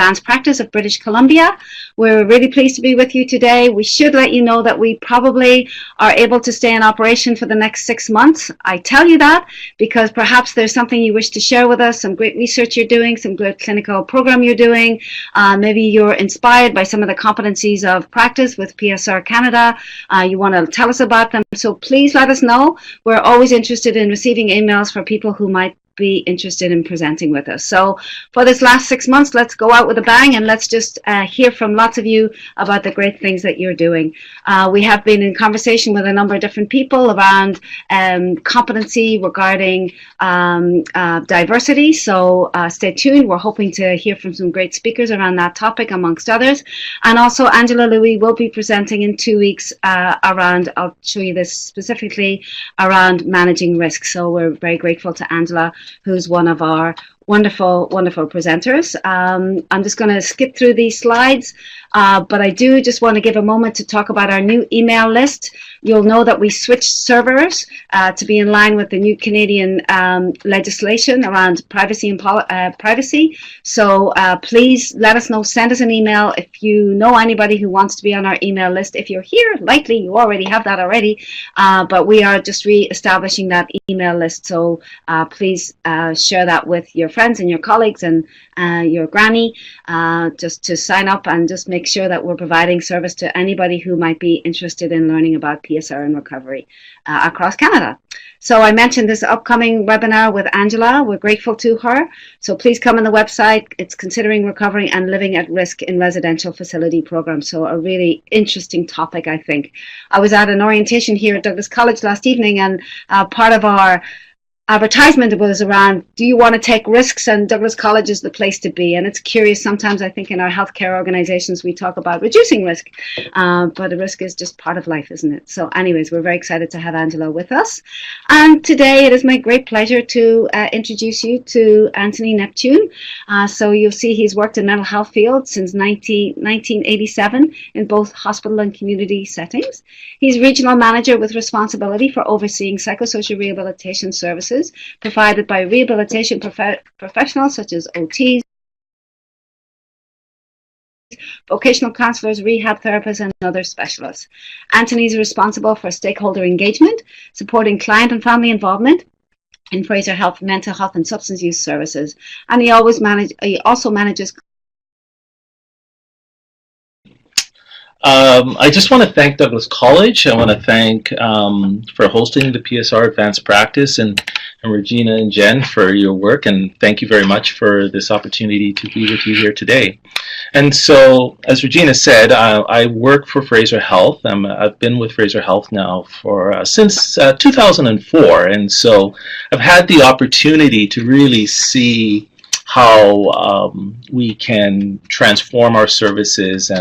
Advanced Practice of British Columbia. We're really pleased to be with you today. We should let you know that we probably are able to stay in operation for the next 6 months. I tell you that because perhaps there's something you wish to share with us, some great research you're doing, some good clinical program you're doing. Maybe you're inspired by some of the competencies of practice with PSR Canada. You want to tell us about them. So please let us know. We're always interested in receiving emails for people who might be interested in presenting with us. So for this last 6 months, let's go out with a bang and let's just hear from lots of you about the great things that you're doing. We have been in conversation with a number of different people around competency regarding diversity. So stay tuned. We're hoping to hear from some great speakers around that topic, amongst others. And also Angela Louis will be presenting in 2 weeks around, I'll show you this specifically, around managing risk. So we're very grateful to Angela, who's one of our wonderful presenters. I'm just going to skip through these slides, but I do just want to give a moment to talk about our new email list. You'll know that we switched servers to be in line with the new Canadian legislation around privacy and privacy. So please let us know, send us an email if you know anybody who wants to be on our email list. If you're here, likely you already have that already, but we are just re-establishing that email list. So please share that with your friends and your colleagues and your granny, just to sign up and just make sure that we're providing service to anybody who might be interested in learning about PSR and recovery across Canada. So I mentioned this upcoming webinar with Angela. We're grateful to her. So please come on the website. It's Considering Recovery and Living at Risk in Residential Facility Program. So a really interesting topic, I think. I was at an orientation here at Douglas College last evening, and part of our advertisement was around, do you want to take risks? And Douglas College is the place to be. And it's curious, sometimes I think in our healthcare organizations we talk about reducing risk, but the risk is just part of life, isn't it? So anyways, we're very excited to have Angela with us. And today it is my great pleasure to introduce you to Anthony Neptune. So you'll see he's worked in mental health field since 1987 in both hospital and community settings. He's regional manager with responsibility for overseeing psychosocial rehabilitation services provided by rehabilitation professionals such as OTs, vocational counselors, rehab therapists, and other specialists. Anthony is responsible for stakeholder engagement, supporting client and family involvement in Fraser Health mental health and substance use services, and he also manages. I just want to thank Douglas College. I want to thank for hosting the PSR Advanced Practice, and Regina and Jen for your work, and thank you very much for this opportunity to be with you here today. And so, as Regina said, I work for Fraser Health. I've been with Fraser Health now for since 2004, and so I've had the opportunity to really see how we can transform our services.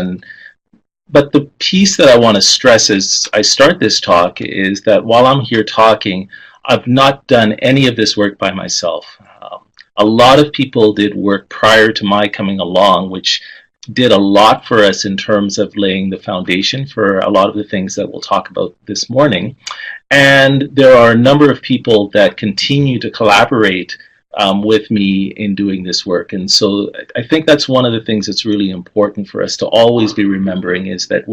But the piece that I want to stress as I start this talk is that while I'm here talking, I've not done any of this work by myself. A lot of people did work prior to my coming along, which did a lot for us in terms of laying the foundation for a lot of the things that we'll talk about this morning. And there are a number of people that continue to collaborate with me in doing this work. And so I think that's one of the things that's really important for us to always be remembering, is that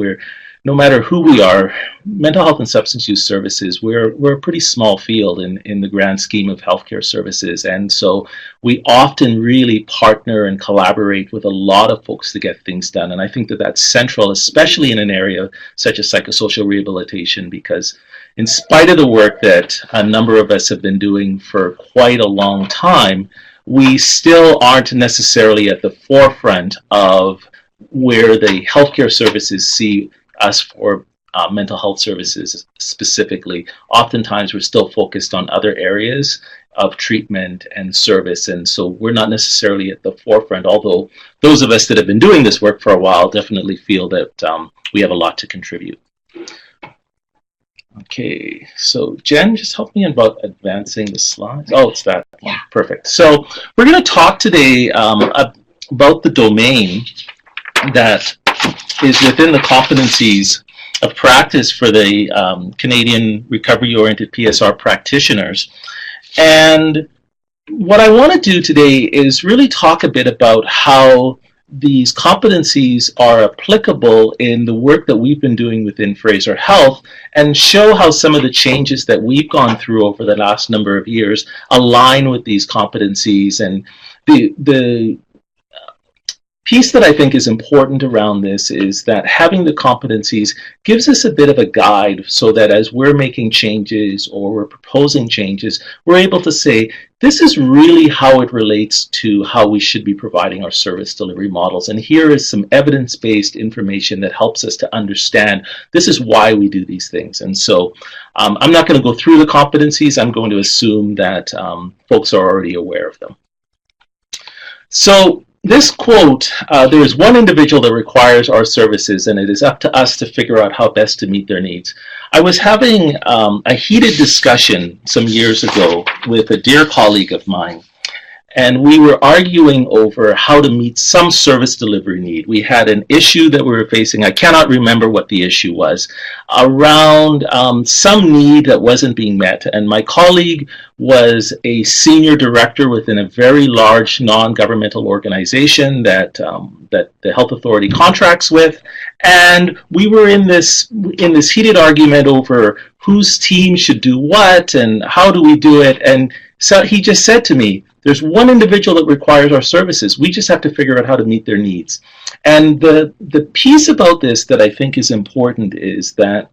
no matter who we are, mental health and substance use services, we're a pretty small field in the grand scheme of healthcare services. And so we often really partner and collaborate with a lot of folks to get things done. And I think that that's central, especially in an area such as psychosocial rehabilitation, because in spite of the work that a number of us have been doing for quite a long time, we still aren't necessarily at the forefront of where the healthcare services see us for mental health services specifically. Oftentimes we're still focused on other areas of treatment and service, and so we're not necessarily at the forefront, although those of us that have been doing this work for a while definitely feel that we have a lot to contribute. Okay, so Jen, just help me about advancing the slides. Oh, it's that one. Perfect. So we're going to talk today about the domain that is within the competencies of practice for the Canadian recovery-oriented PSR practitioners. And what I want to do today is really talk a bit about how these competencies are applicable in the work that we've been doing within Fraser Health, and show how some of the changes that we've gone through over the last number of years align with these competencies. And the piece that I think is important around this is that having the competencies gives us a bit of a guide, so that as we're making changes or we're proposing changes, we're able to say, this is really how it relates to how we should be providing our service delivery models. And here is some evidence-based information that helps us to understand this is why we do these things. And so I'm not going to go through the competencies. I'm going to assume that folks are already aware of them. So this quote, there is one individual that requires our services, and it is up to us to figure out how best to meet their needs. I was having a heated discussion some years ago with a dear colleague of mine, and we were arguing over how to meet some service delivery need. We had an issue that we were facing, I cannot remember what the issue was, around some need that wasn't being met. And my colleague was a senior director within a very large non-governmental organization that the health authority contracts with. And we were in this heated argument over whose team should do what and how do we do it. And so he just said to me, there's one individual that requires our services. We just have to figure out how to meet their needs. And the piece about this that I think is important is that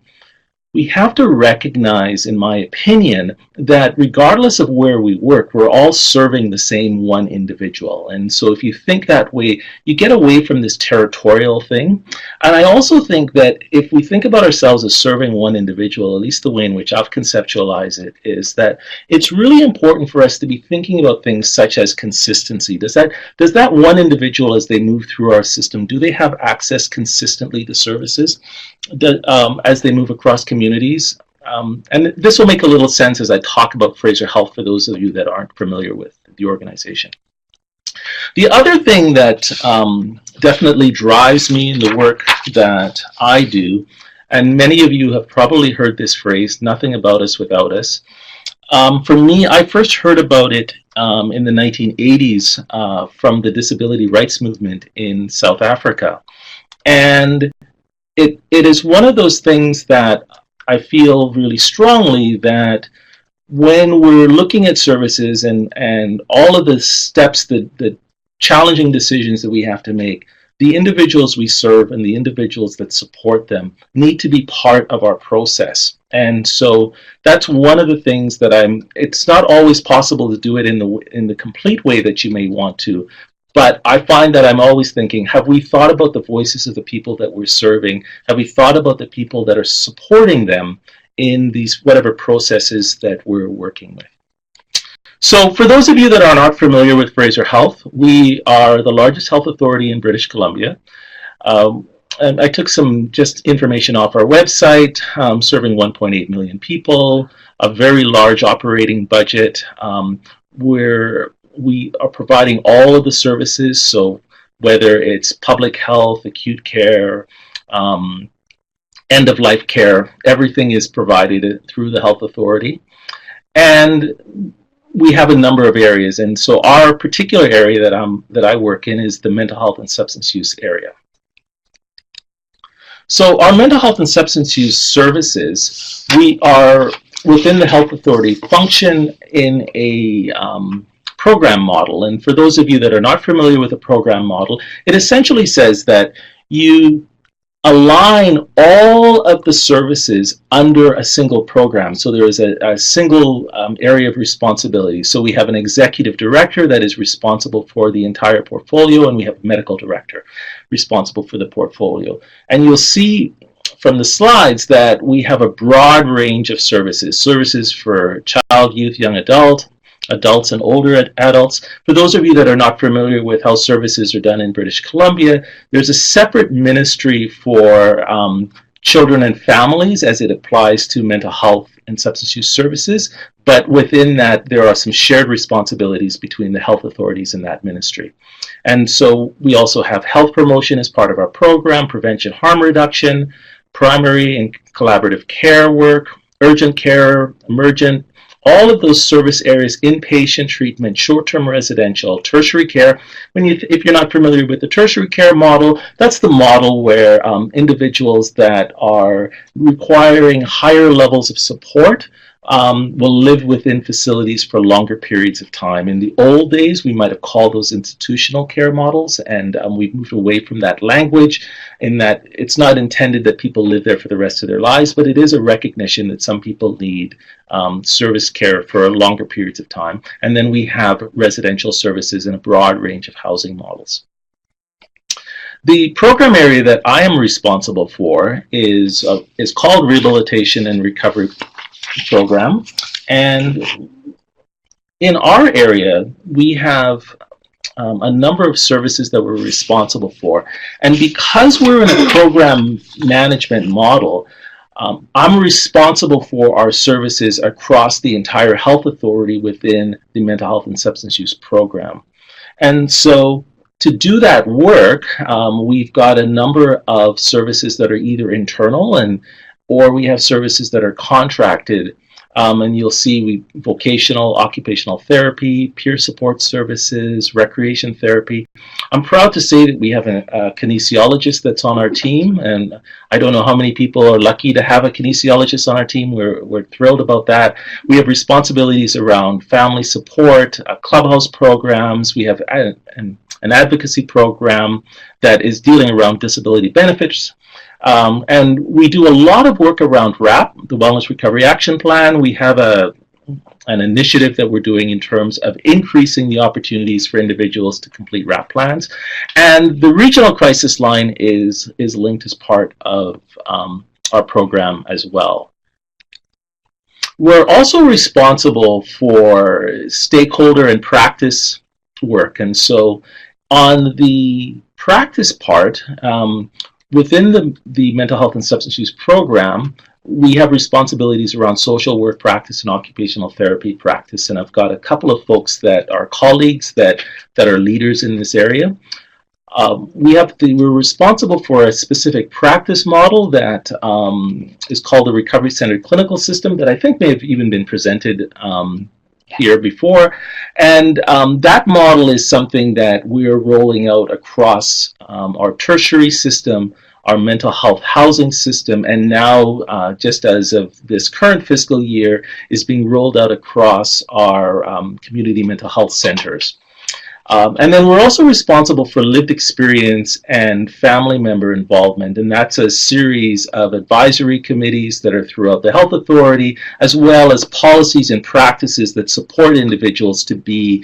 we have to recognize, in my opinion, that regardless of where we work, we're all serving the same one individual. And so if you think that way, you get away from this territorial thing. And I also think that if we think about ourselves as serving one individual, at least the way in which I've conceptualized it, is that it's really important for us to be thinking about things such as consistency. Does that one individual, as they move through our system, do they have access consistently to services as they move across communities? And this will make a little sense as I talk about Fraser Health for those of you that aren't familiar with the organization. The other thing that definitely drives me in the work that I do, and many of you have probably heard this phrase, nothing about us without us. For me, I first heard about it in the 1980s from the disability rights movement in South Africa. And it is one of those things that I feel really strongly that when we're looking at services and all of the steps, the challenging decisions that we have to make, the individuals we serve and the individuals that support them need to be part of our process. And so that's one of the things that it's not always possible to do it in the complete way that you may want to. But I find that I'm always thinking, have we thought about the voices of the people that we're serving? Have we thought about the people that are supporting them in these whatever processes that we're working with? So for those of you that are not familiar with Fraser Health, we are the largest health authority in British Columbia. And I took some just information off our website, serving 1.8 million people, a very large operating budget, where we are providing all of the services, so whether it's public health, acute care, end-of-life care, everything is provided through the health authority. And we have a number of areas, and so our particular area that I work in is the mental health and substance use area. So our mental health and substance use services, we are within the health authority function in a program model. And for those of you that are not familiar with a program model, it essentially says that you align all of the services under a single program. So there is a single area of responsibility. So we have an executive director that is responsible for the entire portfolio, and we have a medical director responsible for the portfolio. And you'll see from the slides that we have a broad range of services for child, youth, young adult, adults and older adults. For those of you that are not familiar with how services are done in British Columbia, there's a separate ministry for children and families as it applies to mental health and substance use services, but within that there are some shared responsibilities between the health authorities and that ministry. And so we also have health promotion as part of our program, prevention harm reduction, primary and collaborative care work, urgent care, emergent, all of those service areas: inpatient treatment, short-term residential, tertiary care. If you're not familiar with the tertiary care model, that's the model where individuals that are requiring higher levels of support will live within facilities for longer periods of time. In the old days, we might have called those institutional care models, and we've moved away from that language, in that it's not intended that people live there for the rest of their lives, but it is a recognition that some people need service care for longer periods of time. And then we have residential services in a broad range of housing models. The program area that I am responsible for is called Rehabilitation and Recovery Program, and in our area we have a number of services that we're responsible for, and because we're in a program management model, I'm responsible for our services across the entire health authority within the mental health and substance use program. And so to do that work, we've got a number of services that are either internal or we have services that are contracted. And you'll see vocational, occupational therapy, peer support services, recreation therapy. I'm proud to say that we have a kinesiologist that's on our team, and I don't know how many people are lucky to have a kinesiologist on our team. We're thrilled about that. We have responsibilities around family support, Clubhouse programs. We have an advocacy program that is dealing around disability benefits. And we do a lot of work around WRAP, the Wellness Recovery Action Plan. We have an initiative that we're doing in terms of increasing the opportunities for individuals to complete WRAP plans. And the regional crisis line is linked as part of our program as well. We're also responsible for stakeholder and practice work. And so on the practice part, within the mental health and substance use program, we have responsibilities around social work practice and occupational therapy practice. And I've got a couple of folks that are colleagues that are leaders in this area. We're responsible for a specific practice model that is called the Recovery-Centered Clinical System that I think may have even been presented here before. And that model is something that we're rolling out across our tertiary system, our mental health housing system, and now, just as of this current fiscal year, is being rolled out across our community mental health centers. And then we're also responsible for lived experience and family member involvement, and that's a series of advisory committees that are throughout the health authority, as well as policies and practices that support individuals to be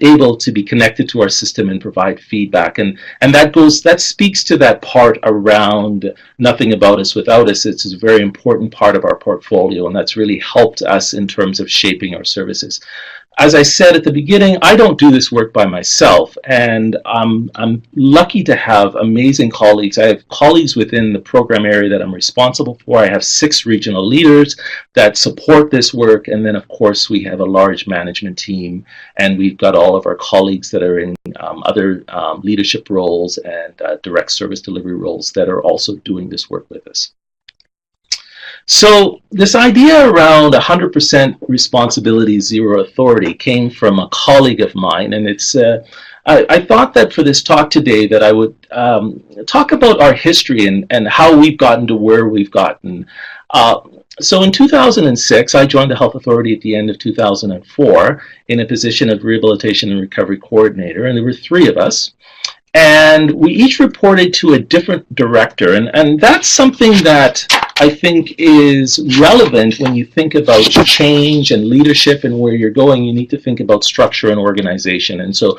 able to be connected to our system and provide feedback. And that speaks to that part around nothing about us without us. It's a very important part of our portfolio, and that's really helped us in terms of shaping our services. As I said at the beginning, I don't do this work by myself, and I'm lucky to have amazing colleagues. I have colleagues within the program area that I'm responsible for. I have 6 regional leaders that support this work, and then of course we have a large management team, and we've got all of our colleagues that are in other leadership roles and direct service delivery roles that are also doing this work with us. So this idea around 100% responsibility, zero authority came from a colleague of mine, and it's I thought that for this talk today that I would talk about our history and how we've gotten to where we've gotten. So in 2006, I joined the Health Authority at the end of 2004 in a position of Rehabilitation and Recovery Coordinator, and there were 3 of us. And we each reported to a different director, and that's something that I think is relevant when you think about change and leadership and where you're going. You need to think about structure and organization. And so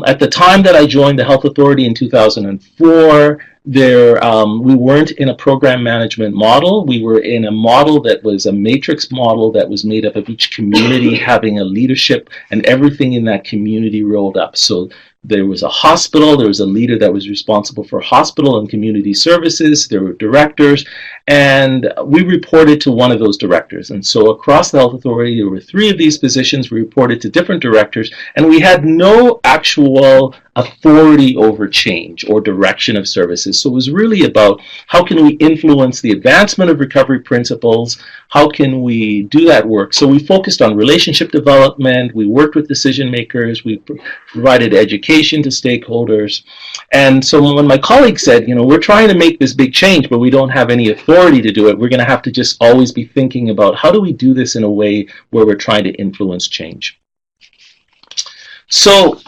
at the time that I joined the Health Authority in 2004, we weren't in a program management model. We were in a model that was a matrix model that was made up of each community having a leadership, and everything in that community rolled up. So there was a hospital, there was a leader that was responsible for hospital and community services, there were directors, and we reported to one of those directors. And so across the Health Authority, there were 3 of these positions. We reported to different directors, and we had no actual authority over change or direction of services. So it was really about how can we influence the advancement of recovery principles, how can we do that work. So we focused on relationship development, we worked with decision makers, we provided education to stakeholders. And so when my colleague said, you know, we're trying to make this big change, but we don't have any authority to do it, we're going to have to just always be thinking about how do we do this in a way where we're trying to influence change. So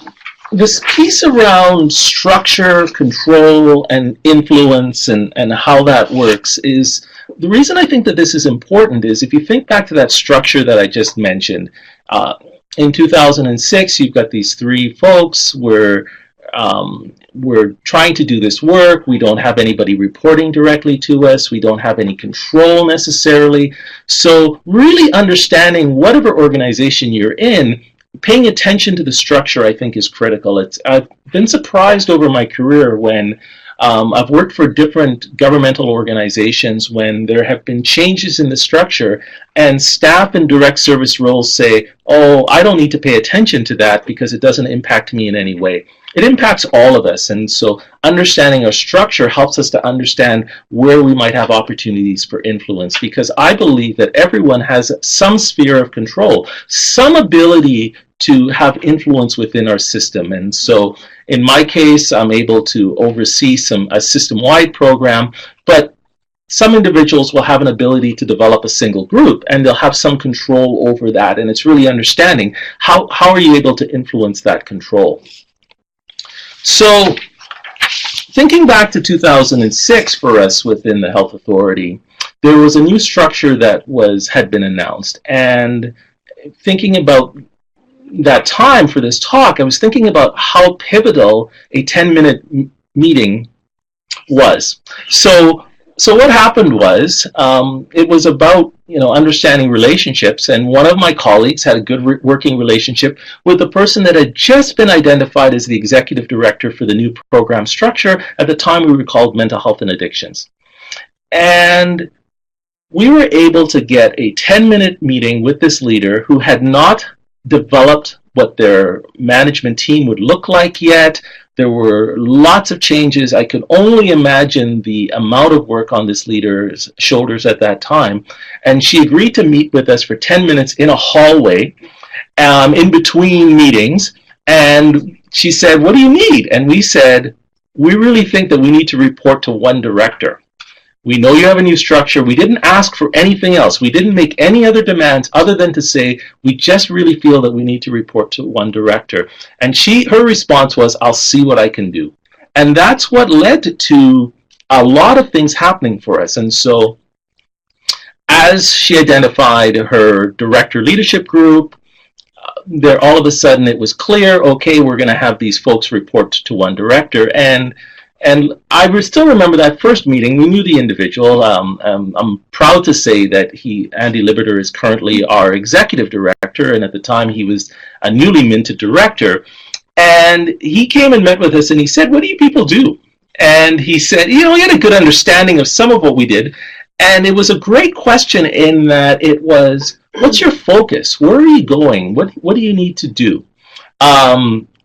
this piece around structure, control, and influence and how that works is the reason I think that this is important is if you think back to that structure that I just mentioned, in 2006, you've got these three folks where we're trying to do this work. We don't have anybody reporting directly to us. We don't have any control necessarily. So really understanding whatever organization you're in, paying attention to the structure, I think, is critical. I've been surprised over my career when I've worked for different governmental organizations when there have been changes in the structure and staff in direct service roles say, oh, I don't need to pay attention to that because it doesn't impact me in any way. It impacts all of us, and so understanding our structure helps us to understand where we might have opportunities for influence, because I believe that everyone has some sphere of control, some ability to have influence within our system. And so in my case, I'm able to oversee a system-wide program, but some individuals will have an ability to develop a single group, and they'll have some control over that, and it's really understanding how are you able to influence that control. So thinking back to 2006 for us within the Health Authority, there was a new structure that had been announced. And thinking about that time for this talk, I was thinking about how pivotal a 10-minute meeting was. So what happened was, it was about understanding relationships, and one of my colleagues had a good working relationship with the person that had just been identified as the executive director for the new program structure. At the time, we were called Mental Health and Addictions. And we were able to get a 10-minute meeting with this leader who had not developed what their management team would look like yet. There were lots of changes. I could only imagine the amount of work on this leader's shoulders at that time. And she agreed to meet with us for 10 minutes in a hallway in between meetings. And she said, what do you need? And we said, we really think that we need to report to one director. We know you have a new structure. We didn't ask for anything else. We didn't make any other demands other than to say, we just really feel that we need to report to one director. And her response was, I'll see what I can do. And that's what led to a lot of things happening for us. And so as she identified her director leadership group, there all of a sudden it was clear, okay, we're going to have these folks report to one director. And I still remember that first meeting. We knew the individual. I'm proud to say that Andy Liberter, is currently our executive director, and at the time he was a newly minted director. And he came and met with us, and he said, what do you people do? And he said, he had a good understanding of some of what we did. And it was a great question in that it was, what's your focus? Where are you going? What do you need to do?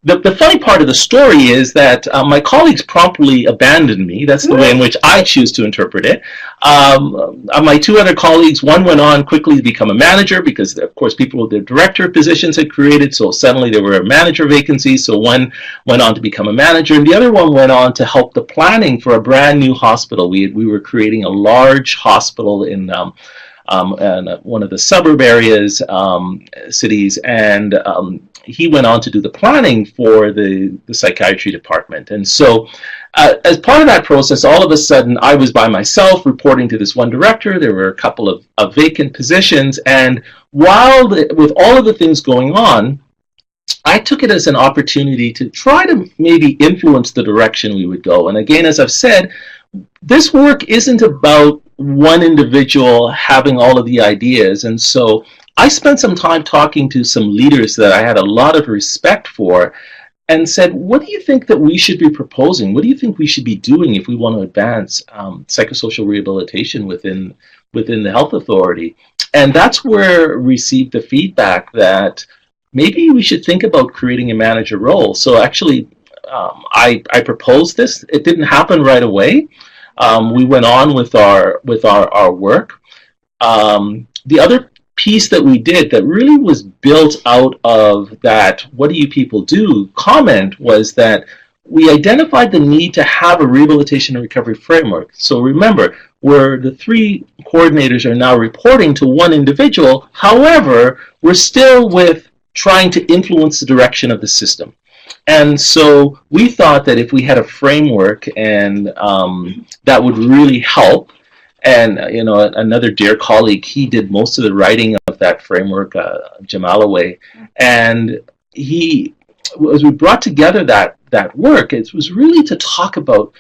The funny part of the story is that my colleagues promptly abandoned me. That's the way in which I choose to interpret it. My two other colleagues, one went on quickly to become a manager because, of course, people with their director positions had created, so suddenly there were manager vacancies, so one went on to become a manager, and the other one went on to help the planning for a brand new hospital. We were creating a large hospital in one of the suburb areas, cities, and he went on to do the planning for the psychiatry department. And so as part of that process, all of a sudden I was by myself reporting to this one director. There were a couple of vacant positions, and with all of the things going on, I took it as an opportunity to try to maybe influence the direction we would go. And again, as I've said, this work isn't about one individual having all of the ideas. And so I spent some time talking to some leaders that I had a lot of respect for and said, what do you think that we should be proposing? What do you think we should be doing if we want to advance psychosocial rehabilitation within the Health Authority? And that's where we received the feedback that maybe we should think about creating a manager role. So actually, I proposed this. It didn't happen right away. We went on with our work. The other piece that we did that really was built out of that "what do you people do" comment was that we identified the need to have a rehabilitation and recovery framework. So remember, where the three coordinators are now reporting to one individual, however, we're still with trying to influence the direction of the system. And so we thought that if we had a framework and that would really help. And another dear colleague, he did most of the writing of that framework, Jamalaway, and he, as we brought together that work, it was really to talk about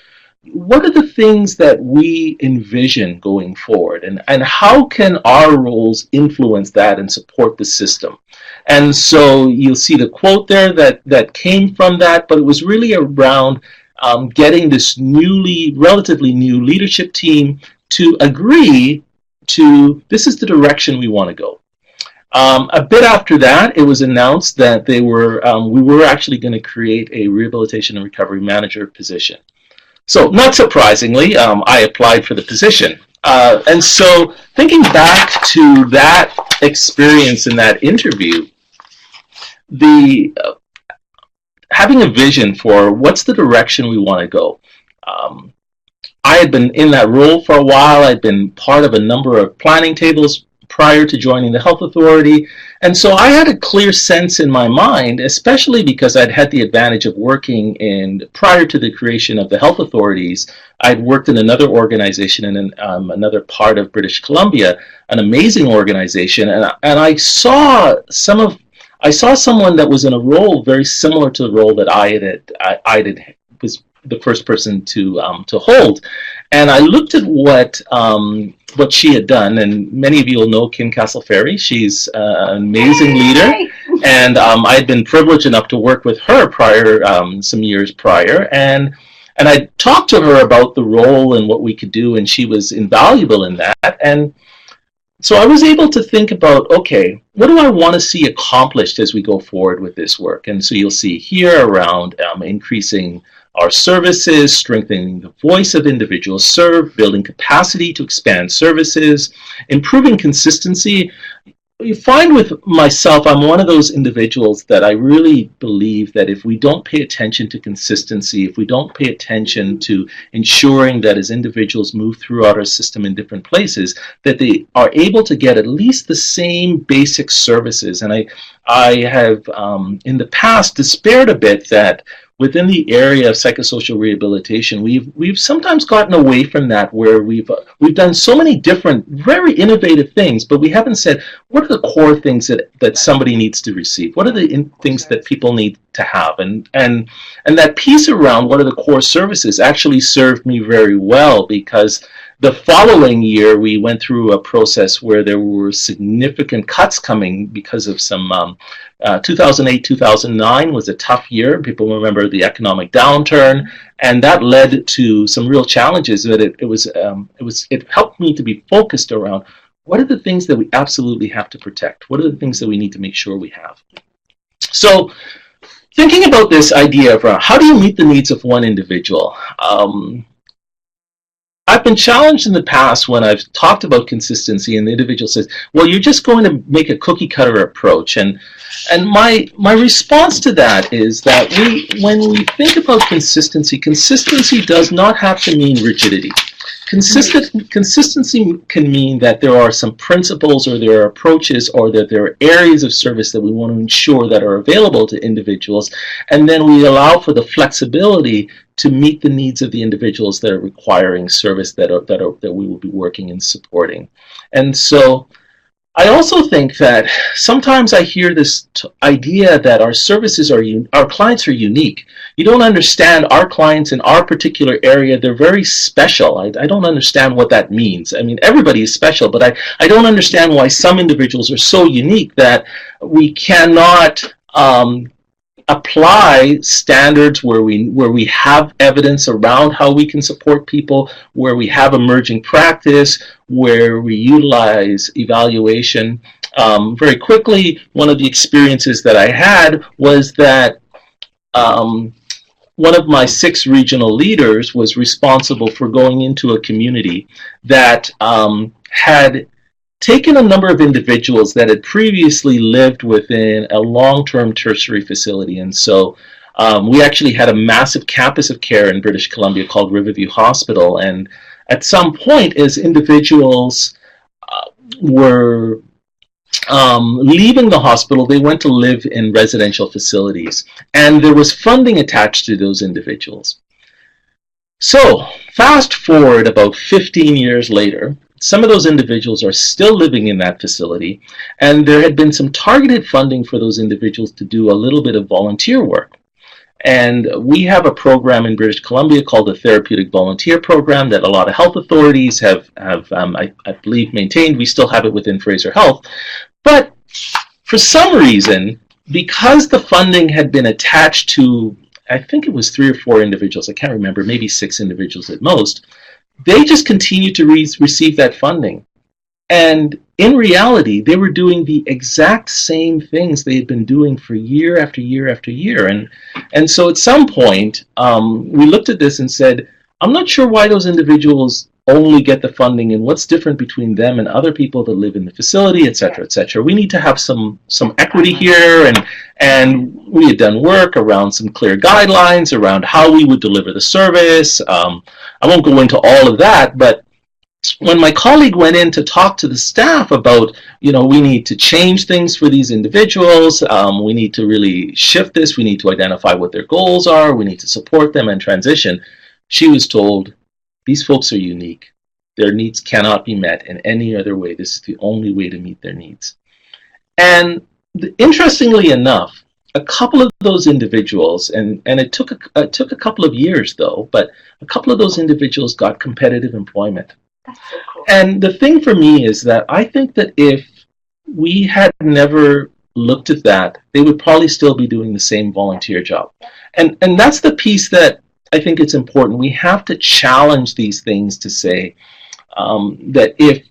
what are the things that we envision going forward, and how can our roles influence that and support the system. And so you'll see the quote there that came from that, but it was really around getting this relatively new leadership team to agree to this is the direction we want to go. A bit after that, it was announced that we were actually going to create a rehabilitation and recovery manager position. So not surprisingly, I applied for the position. And so thinking back to that experience in that interview, having a vision for what's the direction we want to go. I had been in that role for a while. I'd been part of a number of planning tables prior to joining the health authority. And so I had a clear sense in my mind, especially because I'd had the advantage of working prior to the creation of the health authorities, I'd worked in another organization in another part of British Columbia, an amazing organization. And I saw someone that was in a role very similar to the role that I was the first person to hold, and I looked at what she had done, and many of you will know Kim Castle-Ferry. She's an amazing leader, and I had been privileged enough to work with her some years prior, and I talked to her about the role and what we could do, and she was invaluable in that. And so I was able to think about, okay, what do I want to see accomplished as we go forward with this work? And so you'll see here around increasing our services, strengthening the voice of individuals served, building capacity to expand services, improving consistency. You find with myself, I'm one of those individuals that I really believe that if we don't pay attention to consistency, if we don't pay attention to ensuring that as individuals move throughout our system in different places, that they are able to get at least the same basic services. And I have in the past despaired a bit that within the area of psychosocial rehabilitation, we've sometimes gotten away from that, where we've done so many different, very innovative things, but we haven't said what are the core things that somebody needs to receive. What are the things that people need to have, and that piece around what are the core services actually served me very well, because the following year we went through a process where there were significant cuts coming because of some 2008-2009 was a tough year. People remember the economic downturn, and that led to some real challenges. That it helped me to be focused around what are the things that we absolutely have to protect. What are the things that we need to make sure we have. So, thinking about this idea of how do you meet the needs of one individual. I've been challenged in the past when I've talked about consistency, and the individual says, well, you're just going to make a cookie cutter approach. And my response to that is that when we think about consistency does not have to mean rigidity. Consistency can mean that there are some principles, or there are approaches, or that there are areas of service that we want to ensure that are available to individuals, and then we allow for the flexibility to meet the needs of the individuals that are requiring service that we will be working and supporting. And so I also think that sometimes I hear this idea that our services our clients are unique. You don't understand our clients in our particular area. They're very special. I don't understand what that means. I mean, everybody is special, but I don't understand why some individuals are so unique that we cannot apply standards where we have evidence around how we can support people, where we have emerging practice, where we utilize evaluation. Very quickly, one of the experiences that I had was that one of my 6 regional leaders was responsible for going into a community that had taken a number of individuals that had previously lived within a long-term tertiary facility. And so we actually had a massive campus of care in British Columbia called Riverview Hospital. And at some point, as individuals were leaving the hospital, they went to live in residential facilities. And there was funding attached to those individuals. So fast forward about 15 years later, some of those individuals are still living in that facility, and there had been some targeted funding for those individuals to do a little bit of volunteer work. And we have a program in British Columbia called the Therapeutic Volunteer Program that a lot of health authorities have I believe, maintained. We still have it within Fraser Health. But for some reason, because the funding had been attached to, I think it was 3 or 4 individuals, I can't remember, maybe 6 individuals at most, they just continued to receive that funding. And in reality, they were doing the exact same things they had been doing for year after year after year. And so at some point, we looked at this and said, I'm not sure why those individuals only get the funding and what's different between them and other people that live in the facility, et cetera, et cetera. We need to have some equity here, and we had done work around some clear guidelines around how we would deliver the service. I won't go into all of that, but when my colleague went in to talk to the staff about, we need to change things for these individuals, we need to really shift this, we need to identify what their goals are, we need to support them and transition, she was told, these folks are unique. Their needs cannot be met in any other way. This is the only way to meet their needs. And interestingly enough, a couple of those individuals, and it took a couple of years though, but a couple of those individuals got competitive employment. That's so cool. And the thing for me is that I think that if we had never looked at that, they would probably still be doing the same volunteer job. And that's the piece that I think it's important. We have to challenge these things to say that if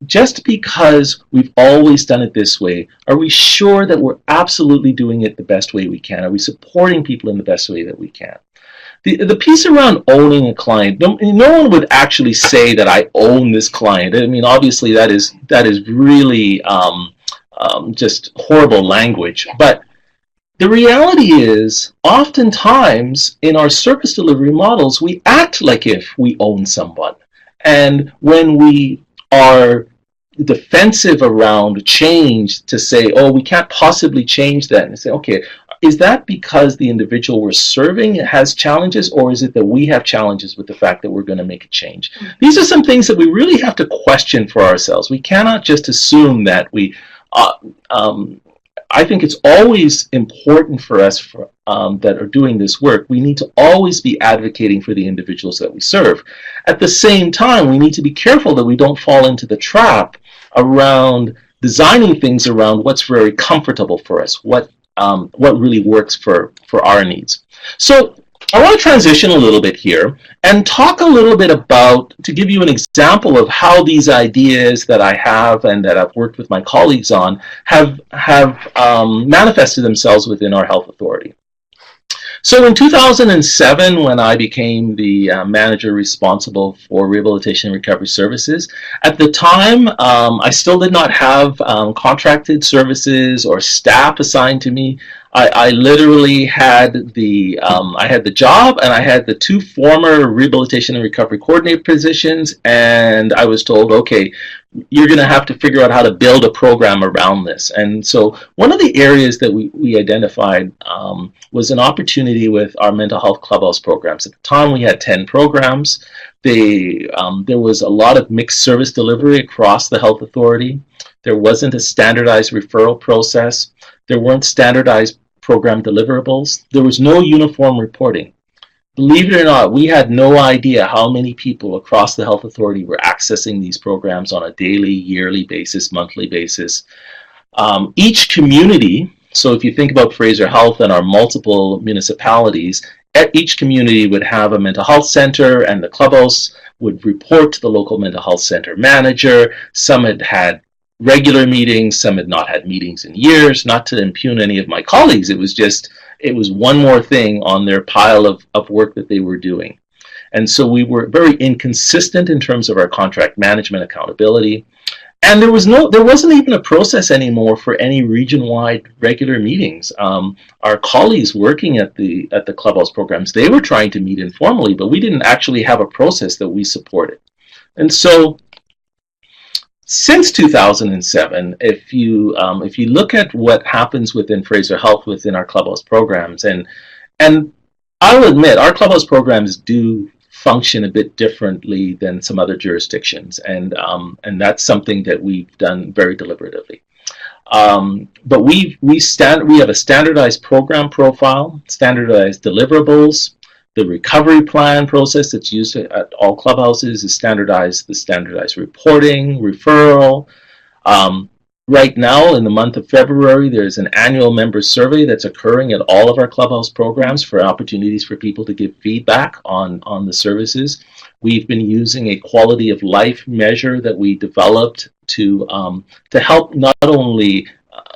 just because we've always done it this way, are we sure that we're absolutely doing it the best way we can? Are we supporting people in the best way that we can? The piece around owning a client, no one would actually say that I own this client. I mean, obviously that is really just horrible language. But the reality is, oftentimes in our service delivery models, we act like if we own someone. And when we are defensive around change to say, oh, we can't possibly change that, and say, okay, is that because the individual we're serving has challenges, or is it that we have challenges with the fact that we're going to make a change? These are some things that we really have to question for ourselves. We cannot just assume that we... I think it's always important for us that are doing this work. We need to always be advocating for the individuals that we serve. At the same time, we need to be careful that we don't fall into the trap around designing things around what's very comfortable for us, what really works for our needs. So I want to transition a little bit here and talk a little bit about, to give you an example of how these ideas that I have and that I've worked with my colleagues on have manifested themselves within our health authority. So in 2007, when I became the manager responsible for rehabilitation and recovery services, at the time I still did not have contracted services or staff assigned to me. I literally had the job, and I had the 2 former rehabilitation and recovery coordinator positions, and I was told, okay, you're going to have to figure out how to build a program around this. And so one of the areas that we identified was an opportunity with our mental health Clubhouse programs. At the time, we had 10 programs. There was a lot of mixed service delivery across the health authority. There wasn't a standardized referral process. There weren't standardized program deliverables. There was no uniform reporting. Believe it or not, we had no idea how many people across the health authority were accessing these programs on a daily, yearly basis, monthly basis. Each community, so if you think about Fraser Health and our multiple municipalities, each community would have a mental health center, and the Clubhouse would report to the local mental health center manager. Some had regular meetings, some had not had meetings in years. Not to impugn any of my colleagues, it was just It was one more thing on their pile of work that they were doing. And so we were very inconsistent in terms of our contract management accountability. And there wasn't even a process anymore for any region-wide regular meetings. Our colleagues working at the Clubhouse programs, they were trying to meet informally, but we didn't actually have a process that we supported. And so, since 2007, if you look at what happens within Fraser Health within our Clubhouse programs, and I'll admit our Clubhouse programs do function a bit differently than some other jurisdictions, and that's something that we've done very deliberately. But we have a standardized program profile, standardized deliverables. The recovery plan process that's used at all clubhouses is standardized. The standardized reporting, referral. Right now, in the month of February, there's an annual member survey that's occurring at all of our Clubhouse programs for opportunities for people to give feedback on the services. We've been using a quality of life measure that we developed to help not only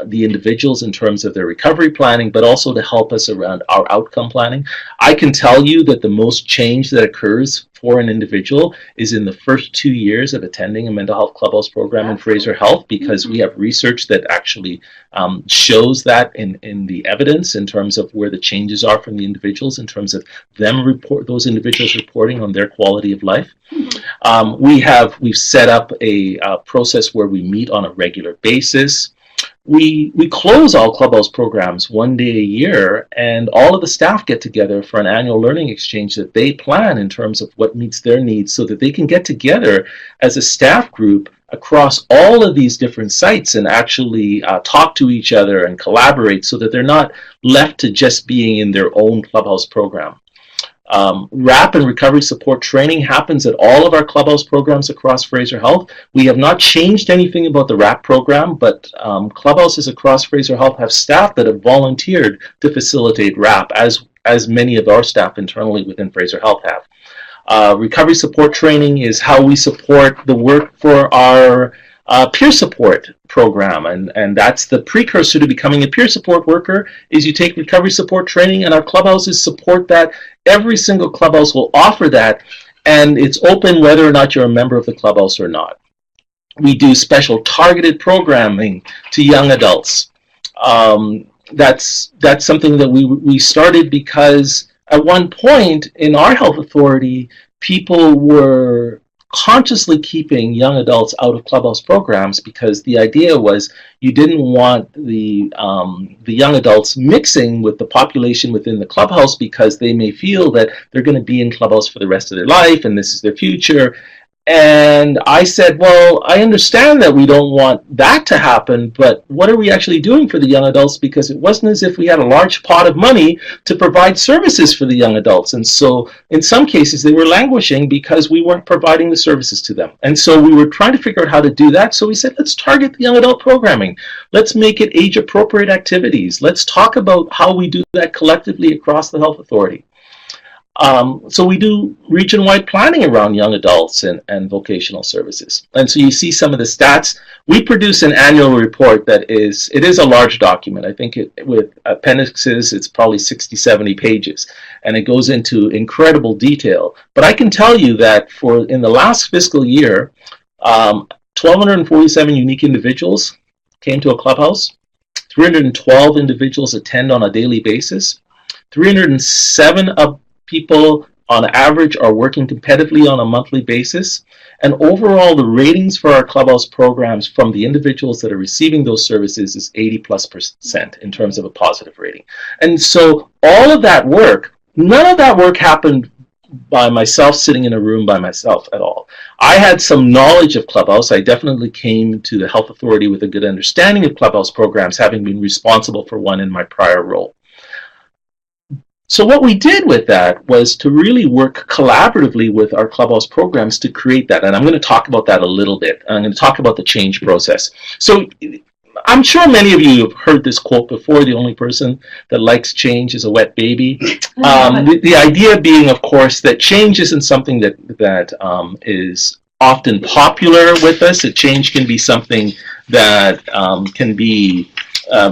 the individuals in terms of their recovery planning, but also to help us around our outcome planning. I can tell you that the most change that occurs for an individual is in the first 2 years of attending a mental health clubhouse program in Fraser Health, because we have research that actually shows that in the evidence in terms of where the changes are from the individuals in terms of those individuals reporting on their quality of life. We've set up a process where we meet on a regular basis. We close all Clubhouse programs 1 day a year, and all of the staff get together for an annual learning exchange that they plan in terms of what meets their needs, so that they can get together as a staff group across all of these different sites and actually talk to each other and collaborate, so that they're not left to just being in their own Clubhouse program. RAP and recovery support training happens at all of our Clubhouse programs across Fraser Health. We have not changed anything about the RAP program, but Clubhouses across Fraser Health have staff that have volunteered to facilitate RAP, as many of our staff internally within Fraser Health have. Recovery support training is how we support the work for our peer support program, and that's the precursor to becoming a peer support worker. Is you take recovery support training, and our clubhouses support that. Every single clubhouse will offer that, and it's open whether or not you're a member of the clubhouse or not. We do special targeted programming to young adults. That's something that we started because at one point in our health authority, people were consciously keeping young adults out of clubhouse programs, because the idea was you didn't want the young adults mixing with the population within the clubhouse, because they may feel that they're going to be in clubhouse for the rest of their life and this is their future. And I said, well, I understand that we don't want that to happen, but what are we actually doing for the young adults? Because it wasn't as if we had a large pot of money to provide services for the young adults. And so in some cases, they were languishing because we weren't providing the services to them. And so we were trying to figure out how to do that. So we said, let's target the young adult programming. Let's make it age-appropriate activities. Let's talk about how we do that collectively across the health authority. So we do region-wide planning around young adults and vocational services. And so you see some of the stats. We produce an annual report that is a large document. I think with appendixes, it's probably 60, 70 pages. And it goes into incredible detail. But I can tell you that in the last fiscal year, 1,247 unique individuals came to a clubhouse. 312 individuals attend on a daily basis. 307 people on average are working competitively on a monthly basis, and overall the ratings for our clubhouse programs from the individuals that are receiving those services is 80+% in terms of a positive rating. And so all of that work, none of that work happened by myself sitting in a room by myself at all. I had some knowledge of Clubhouse. I definitely came to the health authority with a good understanding of Clubhouse programs, having been responsible for one in my prior role. So what we did with that was to really work collaboratively with our Clubhouse programs to create that. And I'm going to talk about that a little bit. I'm going to talk about the change process. So I'm sure many of you have heard this quote before: the only person that likes change is a wet baby. The idea being, of course, that change isn't something that is often popular with us. That change can be something that can be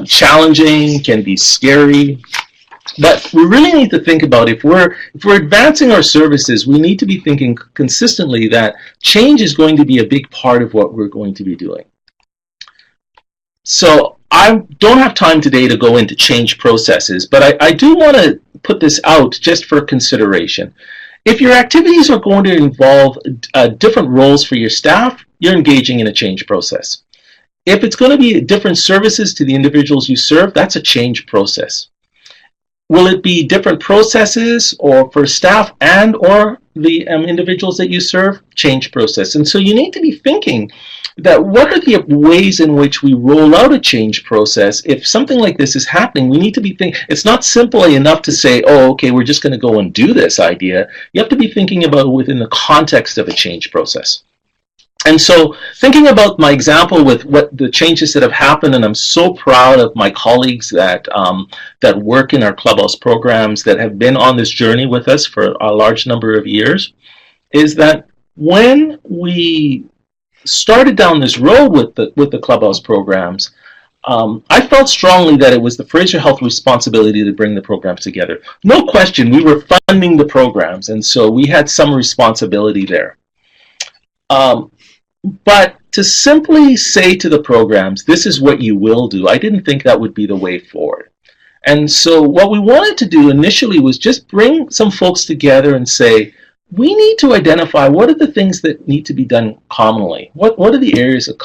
challenging, can be scary. But we really need to think about if we're advancing our services, we need to be thinking consistently that change is going to be a big part of what we're going to be doing. So I don't have time today to go into change processes, but I do want to put this out just for consideration. If your activities are going to involve different roles for your staff, you're engaging in a change process. If it's going to be different services to the individuals you serve, that's a change process. Will it be different processes or for staff and or the individuals that you serve? Change process. And so you need to be thinking that what are the ways in which we roll out a change process? If something like this is happening, we need to be thinking, it's not simply enough to say, oh, okay, we're just going to go and do this idea. You have to be thinking about it within the context of a change process. And so thinking about my example with what the changes that have happened, and I'm so proud of my colleagues that that work in our Clubhouse programs that have been on this journey with us for a large number of years, is that when we started down this road with the Clubhouse programs, I felt strongly that it was the Fraser Health responsibility to bring the programs together. No question, we were funding the programs, and so we had some responsibility there. But to simply say to the programs, this is what you will do, I didn't think that would be the way forward. And so what we wanted to do initially was just bring some folks together and say, we need to identify what are the things that need to be done commonly. What are the areas of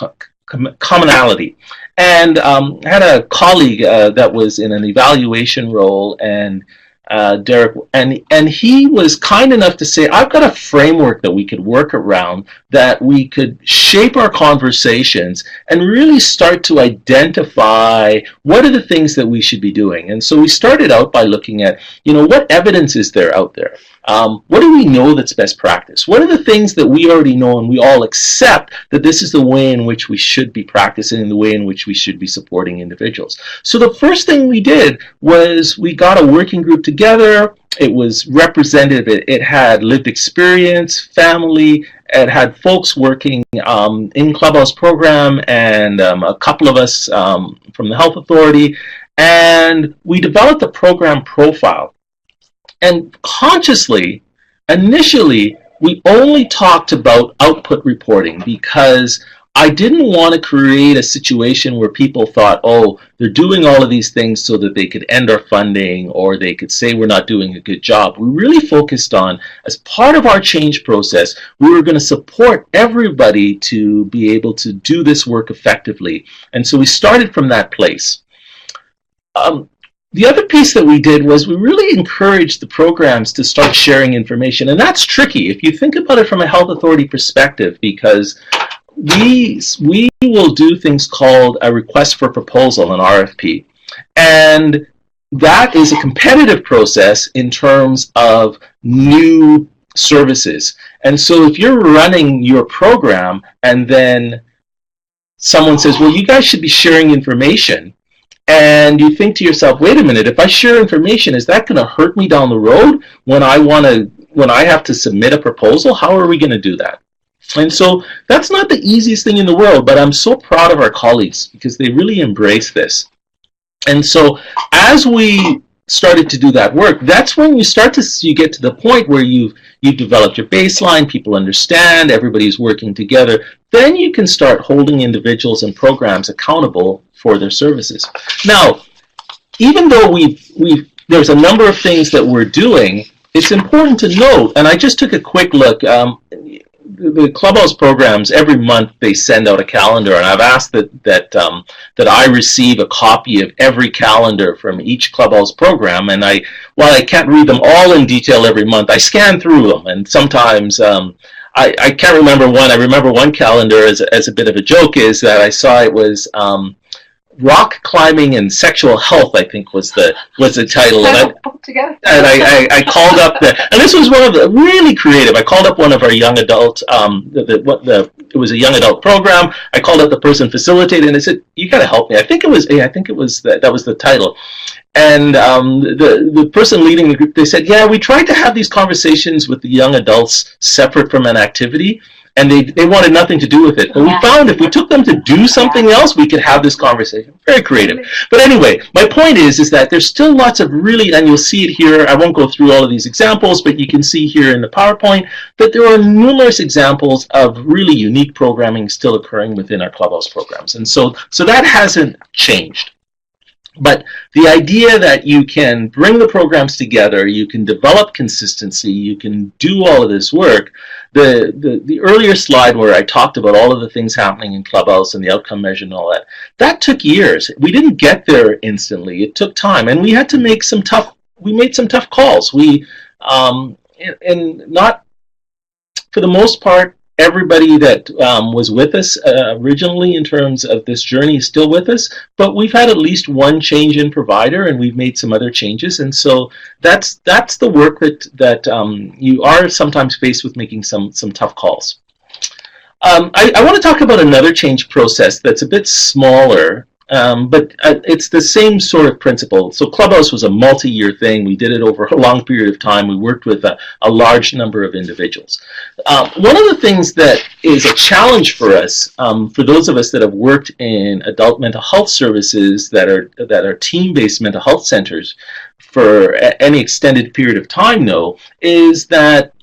commonality? And I had a colleague that was in an evaluation role, and Derek, and he was kind enough to say, I've got a framework that we could work around, that we could shape our conversations and really start to identify what are the things that we should be doing. And so we started out by looking at, what evidence is there out there? What do we know that's best practice? What are the things that we already know and we all accept that this is the way in which we should be practicing and the way in which we should be supporting individuals? So the first thing we did was we got a working group together. It was representative. It had lived experience, family. It had folks working in Clubhouse program and a couple of us from the Health Authority. And we developed a program profile. And consciously, initially, we only talked about output reporting because I didn't want to create a situation where people thought, oh, they're doing all of these things so that they could end our funding or they could say we're not doing a good job. We really focused on, as part of our change process, we were going to support everybody to be able to do this work effectively. And so we started from that place. The other piece that we did was we really encouraged the programs to start sharing information, and that's tricky if you think about it from a health authority perspective, because we will do things called a request for proposal, an RFP, and that is a competitive process in terms of new services. And so if you're running your program and then someone says, well, you guys should be sharing information, and you think to yourself, wait a minute, if I share information, is that going to hurt me down the road when I have to submit a proposal? How are we going to do that? And so that's not the easiest thing in the world, but I'm so proud of our colleagues because they really embrace this. And so as we started to do that work, that's when you get to the point where you've developed your baseline, people understand, everybody's working together. Then you can start holding individuals and programs accountable for their services. Now, even though there's a number of things that we're doing, it's important to note, and I just took a quick look, the Clubhouse programs, every month they send out a calendar, and I've asked that I receive a copy of every calendar from each Clubhouse program, and while I can't read them all in detail every month, I scan through them, and sometimes I can't remember one. I remember one calendar as a bit of a joke is that I saw it was rock climbing and sexual health, I think was the title. And I called up and this was one of the really creative. I called up one of our young adult, it was a young adult program. I called up the person facilitating and I said, you got to help me. I think it was that was the title. And the person leading the group, they said, yeah, we tried to have these conversations with the young adults separate from an activity. and they wanted nothing to do with it. But we found if we took them to do something else, we could have this conversation. Very creative. But anyway, my point is that there's still lots of really, and you'll see it here, I won't go through all of these examples, but you can see here in the PowerPoint that there are numerous examples of really unique programming still occurring within our Clubhouse programs. And so that hasn't changed. But the idea that you can bring the programs together, you can develop consistency, you can do all of this work. The earlier slide where I talked about all of the things happening in Clubhouse and the outcome measure and all that, that took years. We didn't get there instantly. It took time, and we had to make some tough. We made some tough calls. We and not for the most part. Everybody that was with us originally in terms of this journey is still with us, but we've had at least one change in provider, and we've made some other changes, and so that's the work that you are sometimes faced with, making some tough calls. I want to talk about another change process that's a bit smaller, but it's the same sort of principle. So Clubhouse was a multi-year thing. We did it over a long period of time. We worked with a large number of individuals. One of the things that is a challenge for us, for those of us that have worked in adult mental health services that are team-based mental health centers for any extended period of time know, is that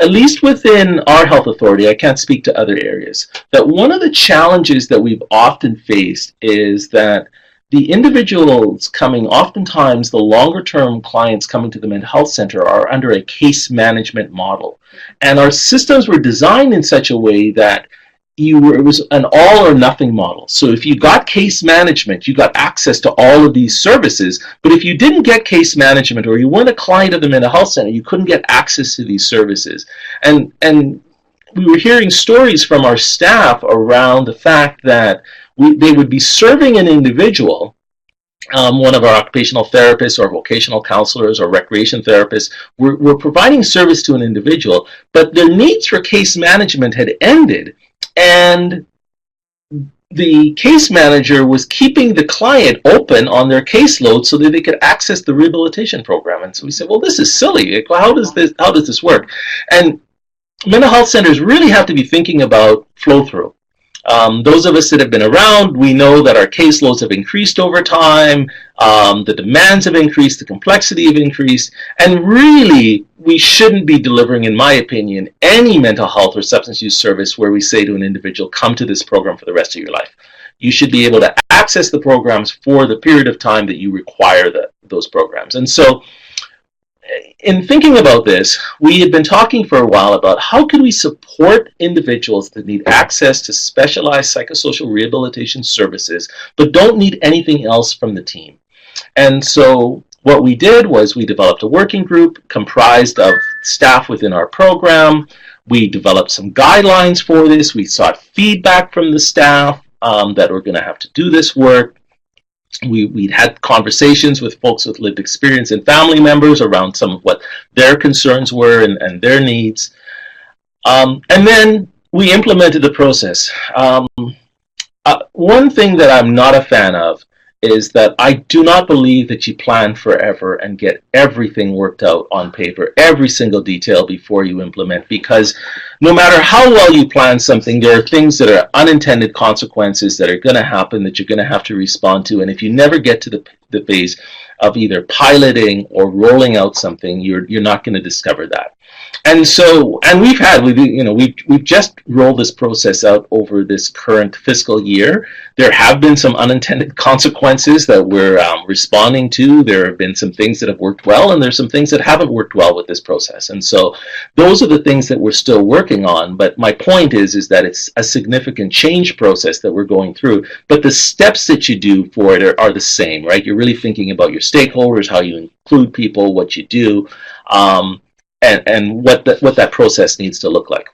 at least within our health authority, I can't speak to other areas, that one of the challenges that we've often faced is that the individuals coming, oftentimes the longer term clients coming to the mental health center, are under a case management model. And our systems were designed in such a way that it was an all or nothing model. So if you got case management, you got access to all of these services. But if you didn't get case management, or you weren't a client of the mental health center, you couldn't get access to these services. And we were hearing stories from our staff around the fact that they would be serving an individual, one of our occupational therapists or vocational counselors or recreation therapists were providing service to an individual, but their needs for case management had ended. And the case manager was keeping the client open on their caseload so that they could access the rehabilitation program. And so we said, well, this is silly. How does this work? And mental health centers really have to be thinking about flow-through. Those of us that have been around, we know that our caseloads have increased over time, the demands have increased, the complexity have increased, and really we shouldn't be delivering, in my opinion, any mental health or substance use service where we say to an individual, come to this program for the rest of your life. You should be able to access the programs for the period of time that you require those programs. And so in thinking about this, we had been talking for a while about how could we support individuals that need access to specialized psychosocial rehabilitation services but don't need anything else from the team. And so what we did was we developed a working group comprised of staff within our program. We developed some guidelines for this. We sought feedback from the staff that were going to have to do this work. We'd had conversations with folks with lived experience and family members around some of what their concerns were and their needs. And then we implemented the process. One thing that I'm not a fan of is that I do not believe that you plan forever and get everything worked out on paper, every single detail before you implement, because no matter how well you plan something, there are things that are unintended consequences that are going to happen that you're going to have to respond to. And if you never get to the phase of either piloting or rolling out something, you're not going to discover that. And so, and we've just rolled this process out over this current fiscal year. There have been some unintended consequences that we're responding to. There have been some things that have worked well, and there's some things that haven't worked well with this process. And so those are the things that we're still working on. But my point is that it's a significant change process that we're going through. But the steps that you do for it are the same, right? You're really thinking about your stakeholders, how you include people, what you do, and what that process needs to look like.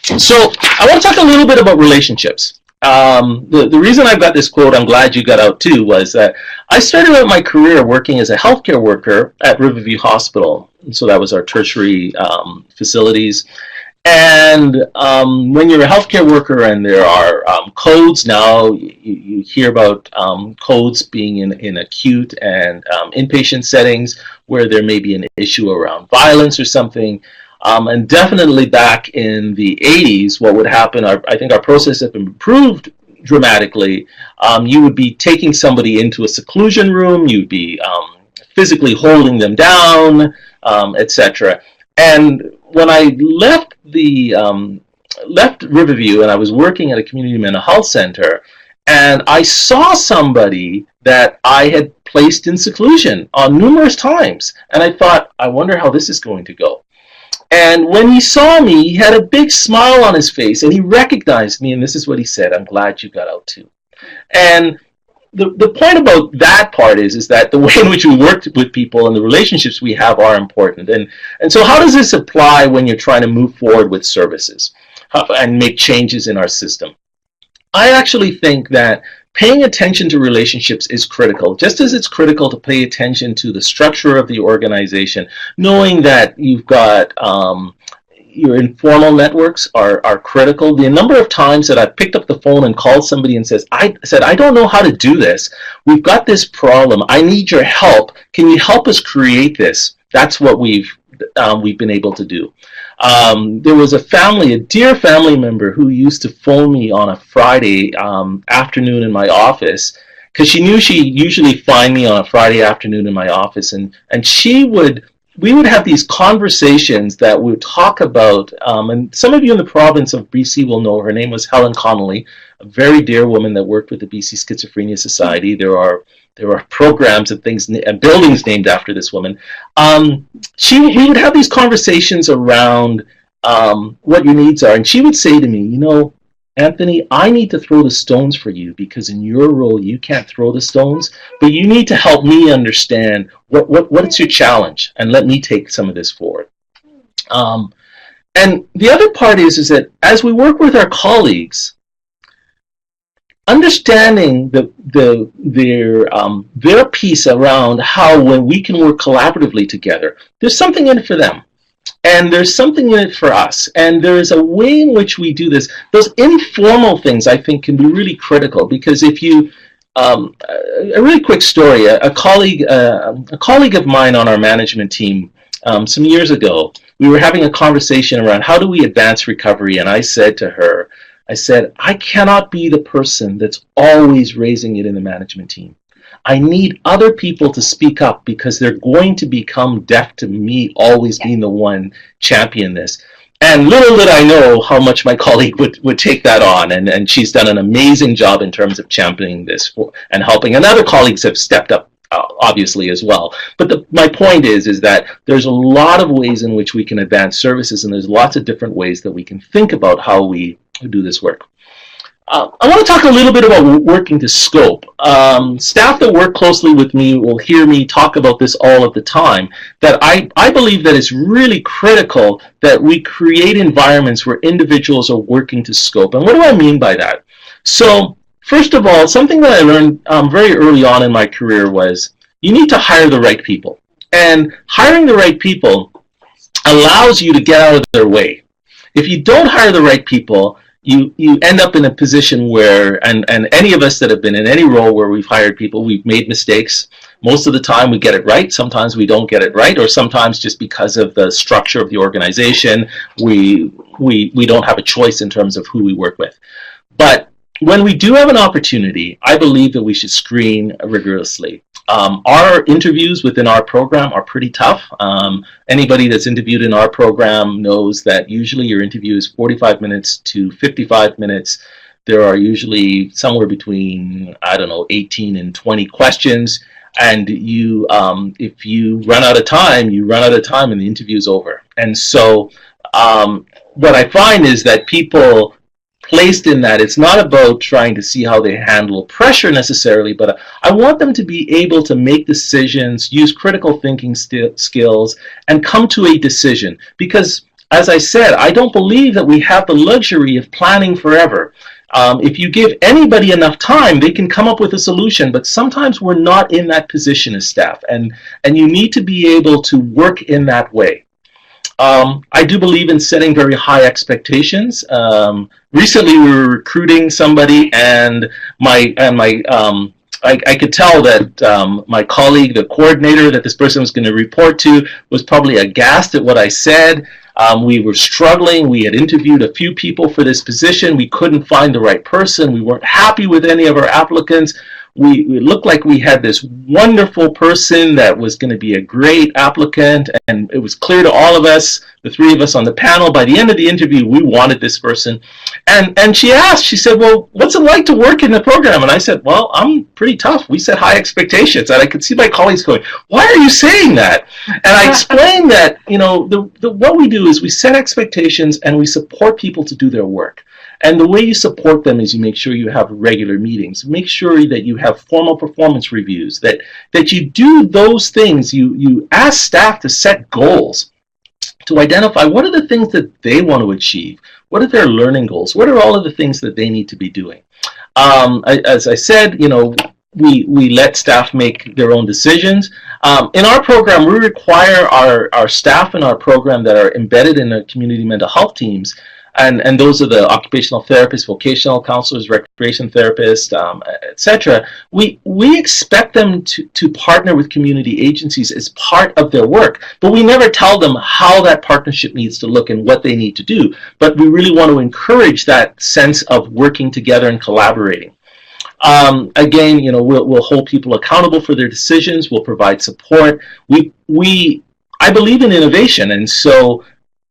So I want to talk a little bit about relationships. The reason I've got this quote, I'm glad you got out too, was that I started out my career working as a healthcare worker at Riverview Hospital. So that was our tertiary facilities. And when you're a healthcare worker and there are codes now, you hear about codes being in acute and inpatient settings where there may be an issue around violence or something. And definitely back in the 80s, what would happen, I think our process has improved dramatically. You would be taking somebody into a seclusion room, you'd be physically holding them down, etc. And when I left left Riverview and I was working at a community mental health center, and I saw somebody that I had placed in seclusion on numerous times, and I thought, I wonder how this is going to go. And when he saw me, he had a big smile on his face, and he recognized me, and this is what he said: "I'm glad you got out too." And the point about that part is that the way in which we work with people and the relationships we have are important. And so how does this apply when you're trying to move forward with services and make changes in our system? I actually think that paying attention to relationships is critical, just as it's critical to pay attention to the structure of the organization, knowing that you've got your informal networks are critical. The number of times that I've picked up the phone and called somebody and I don't know how to do this. We've got this problem. I need your help. Can you help us create this? That's what we've been able to do. There was a dear family member who used to phone me on a Friday afternoon in my office, because she knew she'd usually find me on a Friday afternoon in my office, and we would have these conversations that we would talk about, and some of you in the province of BC will know her. Name was Helen Connolly, a very dear woman that worked with the BC Schizophrenia Society. There are programs and things and buildings named after this woman. We would have these conversations around what your needs are, and she would say to me, "You know, Anthony, I need to throw the stones for you because in your role you can't throw the stones, but you need to help me understand what's your challenge, and let me take some of this forward." And the other part is that as we work with our colleagues, understanding their piece around how, when we can work collaboratively together, there's something in it for them. And there's something in it for us. And there is a way in which we do this. Those informal things, I think, can be really critical, because if you, a really quick story, a colleague of mine on our management team, some years ago, we were having a conversation around how do we advance recovery, and I said to her, I cannot be the person that's always raising it in the management team. I need other people to speak up, because they're going to become deaf to me always being the one champion this. And little did I know how much my colleague would take that on, and she's done an amazing job in terms of championing this and helping. And other colleagues have stepped up, obviously, as well. But my point is that there's a lot of ways in which we can advance services, and there's lots of different ways that we can think about how we do this work. I want to talk a little bit about working to scope. Staff that work closely with me will hear me talk about this all of the time, that I believe that it's really critical that we create environments where individuals are working to scope. And what do I mean by that? So, first of all, something that I learned very early on in my career was you need to hire the right people. And hiring the right people allows you to get out of their way. If you don't hire the right people, you end up in a position where, and any of us that have been in any role where we've hired people, we've made mistakes. Most of the time we get it right. Sometimes we don't get it right, or sometimes just because of the structure of the organization, we don't have a choice in terms of who we work with. But when we do have an opportunity, I believe that we should screen rigorously. Our interviews within our program are pretty tough. Anybody that's interviewed in our program knows that usually your interview is 45 minutes to 55 minutes. There are usually somewhere between, 18 and 20 questions. And if you run out of time, and the interview's over. And so what I find is that people placed in that, it's not about trying to see how they handle pressure necessarily, but I want them to be able to make decisions, use critical thinking skills, and come to a decision. Because, as I said, I don't believe that we have the luxury of planning forever. If you give anybody enough time, they can come up with a solution, but sometimes we're not in that position as staff, and you need to be able to work in that way. I do believe in setting very high expectations. Recently, we were recruiting somebody, and I could tell that my colleague, the coordinator that this person was going to report to, was probably aghast at what I said. We were struggling. We had interviewed a few people for this position. We couldn't find the right person. We weren't happy with any of our applicants. We looked like we had this wonderful person that was going to be a great applicant, and it was clear to all of us, the three of us on the panel, by the end of the interview, we wanted this person. And she asked, she said, well, what's it like to work in the program? And I said, well, I'm pretty tough. We set high expectations. And I could see my colleagues going, why are you saying that? And I explained that, you know, what we do is we set expectations and we support people to do their work. And the way you support them is you make sure you have regular meetings. Make sure that you have formal performance reviews, that you do those things. You ask staff to set goals, to identify what are the things that they want to achieve. What are their learning goals? What are all of the things that they need to be doing? As I said, you know, we let staff make their own decisions. In our program, we require our staff in our program that are embedded in the community mental health teams, and those are the occupational therapists, vocational counselors, recreation therapists, etc. We expect them to partner with community agencies as part of their work, but we never tell them how that partnership needs to look and what they need to do. But we really want to encourage that sense of working together and collaborating. Again, you know, we'll hold people accountable for their decisions. We'll provide support. I believe in innovation, and so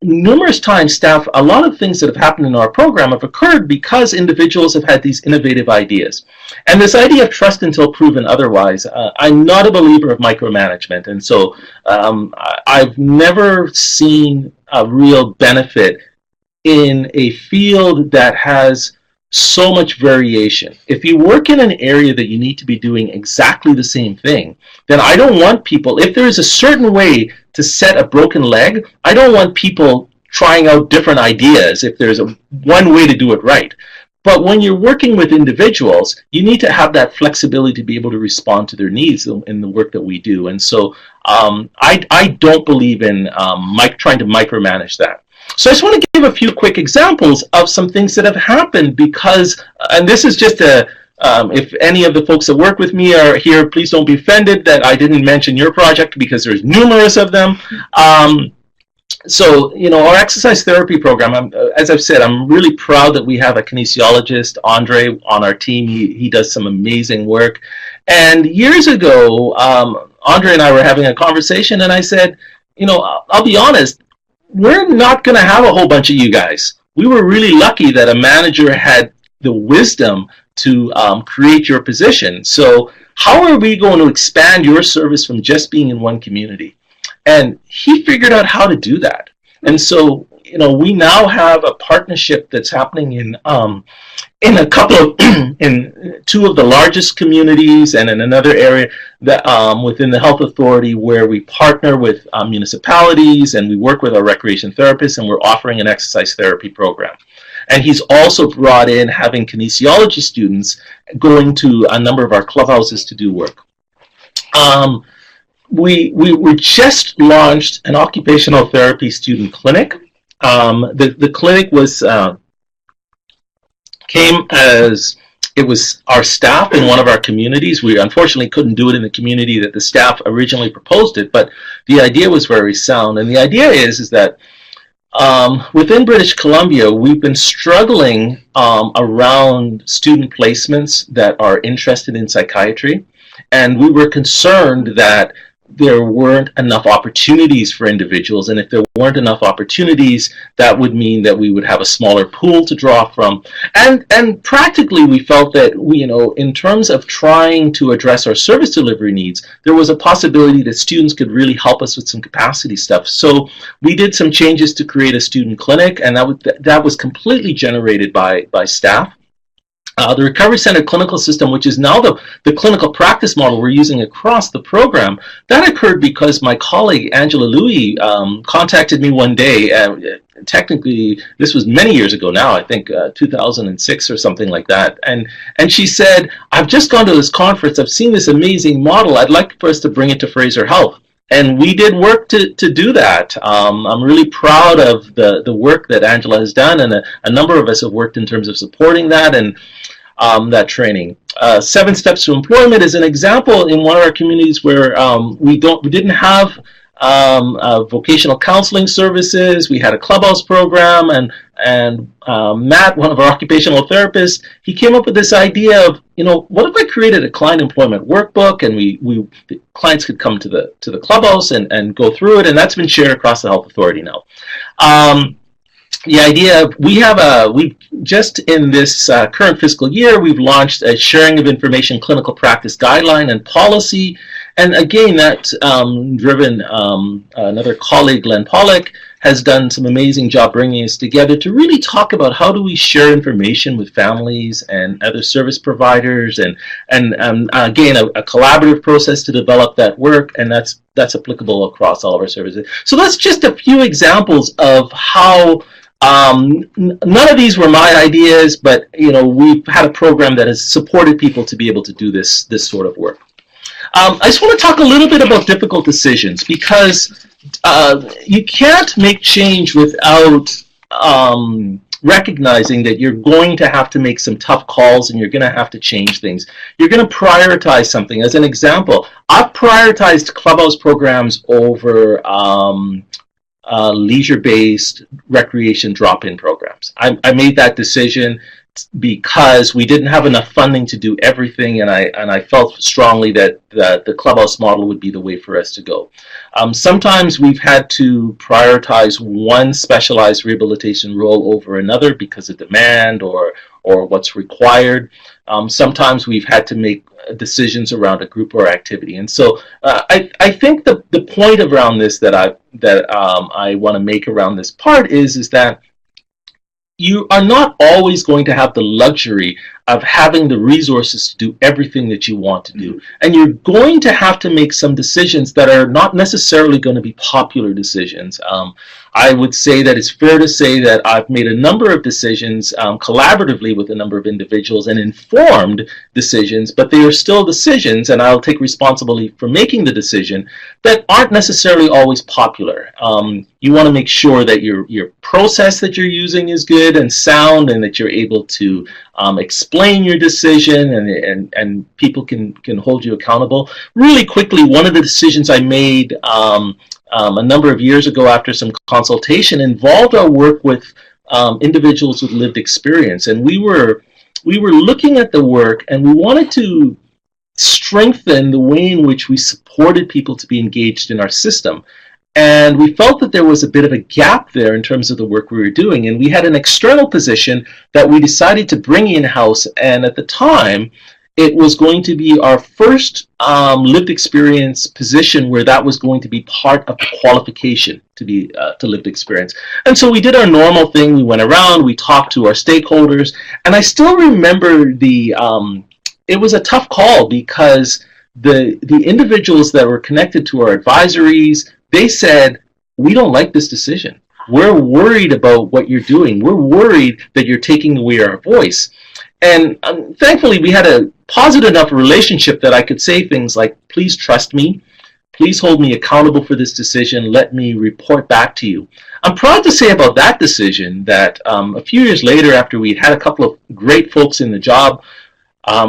numerous times a lot of things that have happened in our program have occurred because individuals have had these innovative ideas. And this idea of trust until proven otherwise, I'm not a believer of micromanagement, and so I've never seen a real benefit in a field that has so much variation. If you work in an area that you need to be doing exactly the same thing, then I don't want people, if there is a certain way to set a broken leg, I don't want people trying out different ideas if there's one way to do it right. But when you're working with individuals, you need to have that flexibility to be able to respond to their needs in the work that we do. And so I don't believe in trying to micromanage that. So I just want to give a few quick examples of some things that have happened because, and this is just if any of the folks that work with me are here, please don't be offended that I didn't mention your project because there's numerous of them. So, you know, our exercise therapy program, as I've said, I'm really proud that we have a kinesiologist, Andre, on our team. He does some amazing work. And years ago, Andre and I were having a conversation, and I said, you know, I'll be honest, we're not going to have a whole bunch of you guys. We were really lucky that a manager had the wisdom to create your position. So how are we going to expand your service from just being in one community? And he figured out how to do that. And so, you know, we now have a partnership that's happening in a couple of, in two of the largest communities and in another area that within the health authority where we partner with municipalities and we work with our recreation therapists and we're offering an exercise therapy program. And he's also brought in having kinesiology students going to a number of our clubhouses to do work. We just launched an occupational therapy student clinic. The clinic was came as it was our staff in one of our communities. We unfortunately couldn't do it in the community that the staff originally proposed it, but the idea was very sound. And the idea is that within British Columbia, we've been struggling around student placements that are interested in psychiatry, and we were concerned that there weren't enough opportunities for individuals, and if there weren't enough opportunities, that would mean that we would have a smaller pool to draw from. And practically, we felt that in terms of trying to address our service delivery needs, there was a possibility that students could really help us with some capacity stuff. So we did some changes to create a student clinic, and that was completely generated by staff. The Recovery Center clinical system, which is now the clinical practice model we're using across the program, that occurred because my colleague, Angela Louie, contacted me one day. Technically, this was many years ago now, I think 2006 or something like that. And she said, I've just gone to this conference. I've seen this amazing model. I'd like for us to bring it to Fraser Health. And we did work to do that. I'm really proud of the work that Angela has done, and a number of us have worked in terms of supporting that and that training. 7 Steps to Employment is an example in one of our communities where we didn't have vocational counseling services. We had a Clubhouse program, and Matt, one of our occupational therapists, he came up with this idea of, what if I created a client employment workbook, and the clients could come to the Clubhouse and go through it, and that's been shared across the health authority now. The idea of, we just in this current fiscal year, we've launched a sharing of information clinical practice guideline and policy. And again, that's driven, another colleague, Glenn Pollock, has done some amazing job bringing us together to really talk about how do we share information with families and other service providers, and again, a collaborative process to develop that work, and that's applicable across all of our services. So that's just a few examples of how none of these were my ideas, but we've had a program that has supported people to be able to do this sort of work. I just want to talk a little bit about difficult decisions, because you can't make change without recognizing that you're going to have to make some tough calls, and you're going to have to change things. You're going to prioritize something. As an example, I've prioritized Clubhouse programs over leisure-based recreation drop-in programs. I made that decision because we didn't have enough funding to do everything, and I felt strongly that the Clubhouse model would be the way for us to go. Sometimes we've had to prioritize one specialized rehabilitation role over another because of demand or what's required. Sometimes we've had to make decisions around a group or activity, and so I think the point around this that I want to make around this part is that you are not always going to have the luxury of having the resources to do everything that you want to do. And you're going to have to make some decisions that are not necessarily going to be popular decisions. I would say that it's fair to say that I've made a number of decisions collaboratively with a number of individuals, and informed decisions, but they are still decisions, and I'll take responsibility for making the decision, that aren't necessarily always popular. You want to make sure that your process that you're using is good and sound, and that you're able to explain your decision, and people can hold you accountable. Really quickly, one of the decisions I made a number of years ago after some consultation involved our work with individuals with lived experience, and we were looking at the work, and we wanted to strengthen the way in which we supported people to be engaged in our system. And we felt that there was a bit of a gap there in terms of the work we were doing, and we had an external position that we decided to bring in-house, and at the time it was going to be our first lived experience position where that was going to be part of the qualification to be to lived experience. And so we did our normal thing. We went around, we talked to our stakeholders, and I still remember it was a tough call, because the individuals that were connected to our advisories, they said, we don't like this decision. We're worried about what you're doing. We're worried that you're taking away our voice. And thankfully, we had a positive enough relationship that I could say things like, please trust me. Please hold me accountable for this decision. Let me report back to you. I'm proud to say about that decision that a few years later, after we'd had a couple of great folks in the job,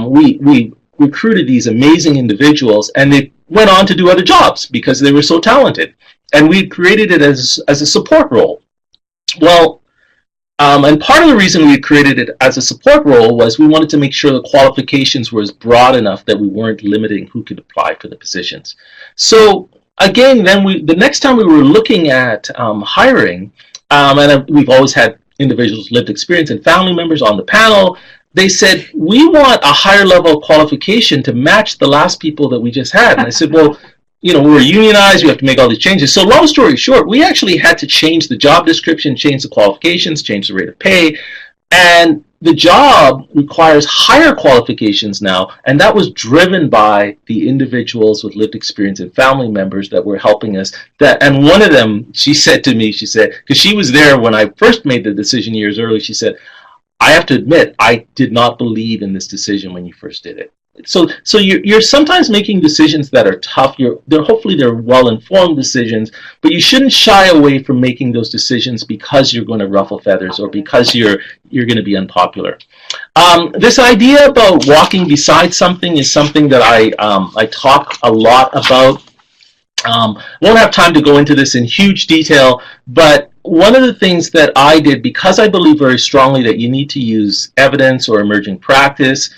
we recruited these amazing individuals, and they went on to do other jobs because they were so talented. And we created it as a support role. Well, and part of the reason we created it as a support role was we wanted to make sure the qualifications were as broad enough that we weren't limiting who could apply for the positions. So again, then the next time we were looking at hiring, and we've always had individuals with lived experience and family members on the panel, they said, we want a higher level of qualification to match the last people that we just had. And I said, well, we're unionized, we have to make all these changes. So long story short, we actually had to change the job description, change the qualifications, change the rate of pay, and the job requires higher qualifications now, and that was driven by the individuals with lived experience and family members that were helping us. And one of them, she said to me, she said, because she was there when I first made the decision years earlier, she said, I have to admit, I did not believe in this decision when you first did it. So you're sometimes making decisions that are tough. Hopefully they're well-informed decisions, but you shouldn't shy away from making those decisions because you're going to ruffle feathers or because you're going to be unpopular. This idea about walking beside something is something that I talk a lot about. Won't have time to go into this in huge detail, but one of the things that I did, because I believe very strongly that you need to use evidence or emerging practice,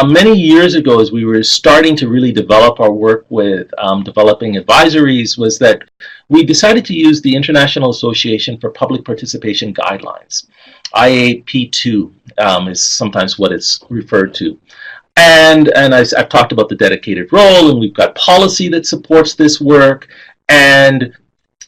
many years ago, as we were starting to really develop our work with developing advisories, was that we decided to use the International Association for Public Participation Guidelines. IAP2 is sometimes what it's referred to. And I've talked about the dedicated role, and we've got policy that supports this work. And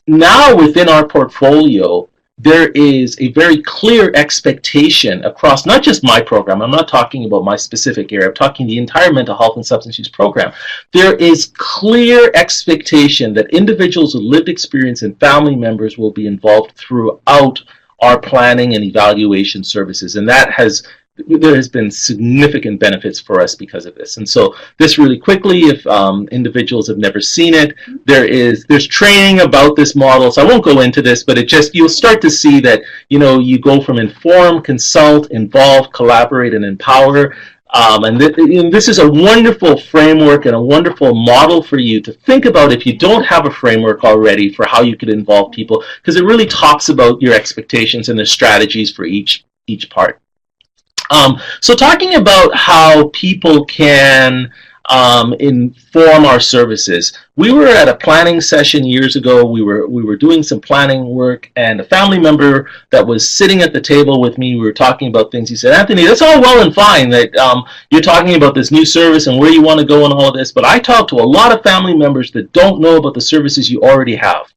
now within our portfolio, there is a very clear expectation across not just my program. I'm not talking about my specific area. I'm talking the entire mental health and substance use program. There is clear expectation that individuals with lived experience and family members will be involved throughout our planning and evaluation services. And there has been significant benefits for us because of this. And so this really quickly, if individuals have never seen it, there's training about this model. So I won't go into this, but you'll start to see that, you go from inform, consult, involve, collaborate, and empower. And this is a wonderful framework and a wonderful model for you to think about if you don't have a framework already for how you could involve people, because it really talks about your expectations and the strategies for each part. So talking about how people can inform our services. We were at a planning session years ago. We were doing some planning work, and a family member that was sitting at the table with me, we were talking about things. He said, "Anthony, that's all well and fine that you're talking about this new service and where you want to go and all of this, but I talk to a lot of family members that don't know about the services you already have."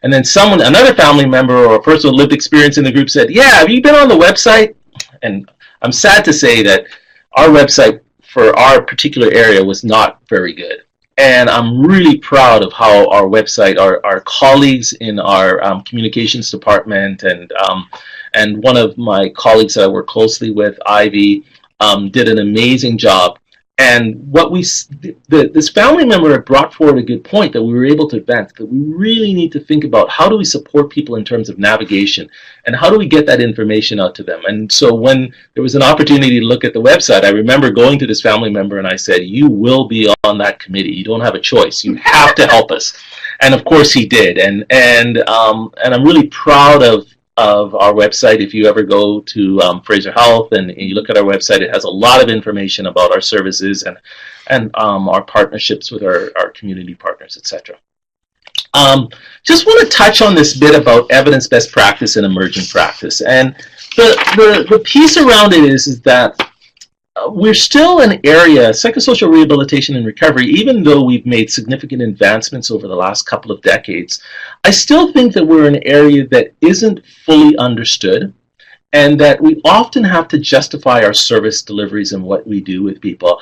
And then another family member or a person with lived experience in the group said, "Yeah, have you been on the website?" And I'm sad to say that our website for our particular area was not very good. And I'm really proud of how our website, our colleagues in our communications department and one of my colleagues that I work closely with, Ivy, did an amazing job. And this family member had brought forward a good point that we were able to advance, that we really need to think about how do we support people in terms of navigation and how do we get that information out to them. And so when there was an opportunity to look at the website, I remember going to this family member and I said, "You will be on that committee. You don't have a choice. You have to help us." And of course he did. And I'm really proud of our website. If you ever go to Fraser Health and you look at our website, it has a lot of information about our services and our partnerships with our community partners, etc. Just want to touch on this bit about evidence, best practice, and emerging practice. And the piece around it is that we're still an area, psychosocial rehabilitation and recovery, even though we've made significant advancements over the last couple of decades, I still think that we're an area that isn't fully understood and that we often have to justify our service deliveries and what we do with people.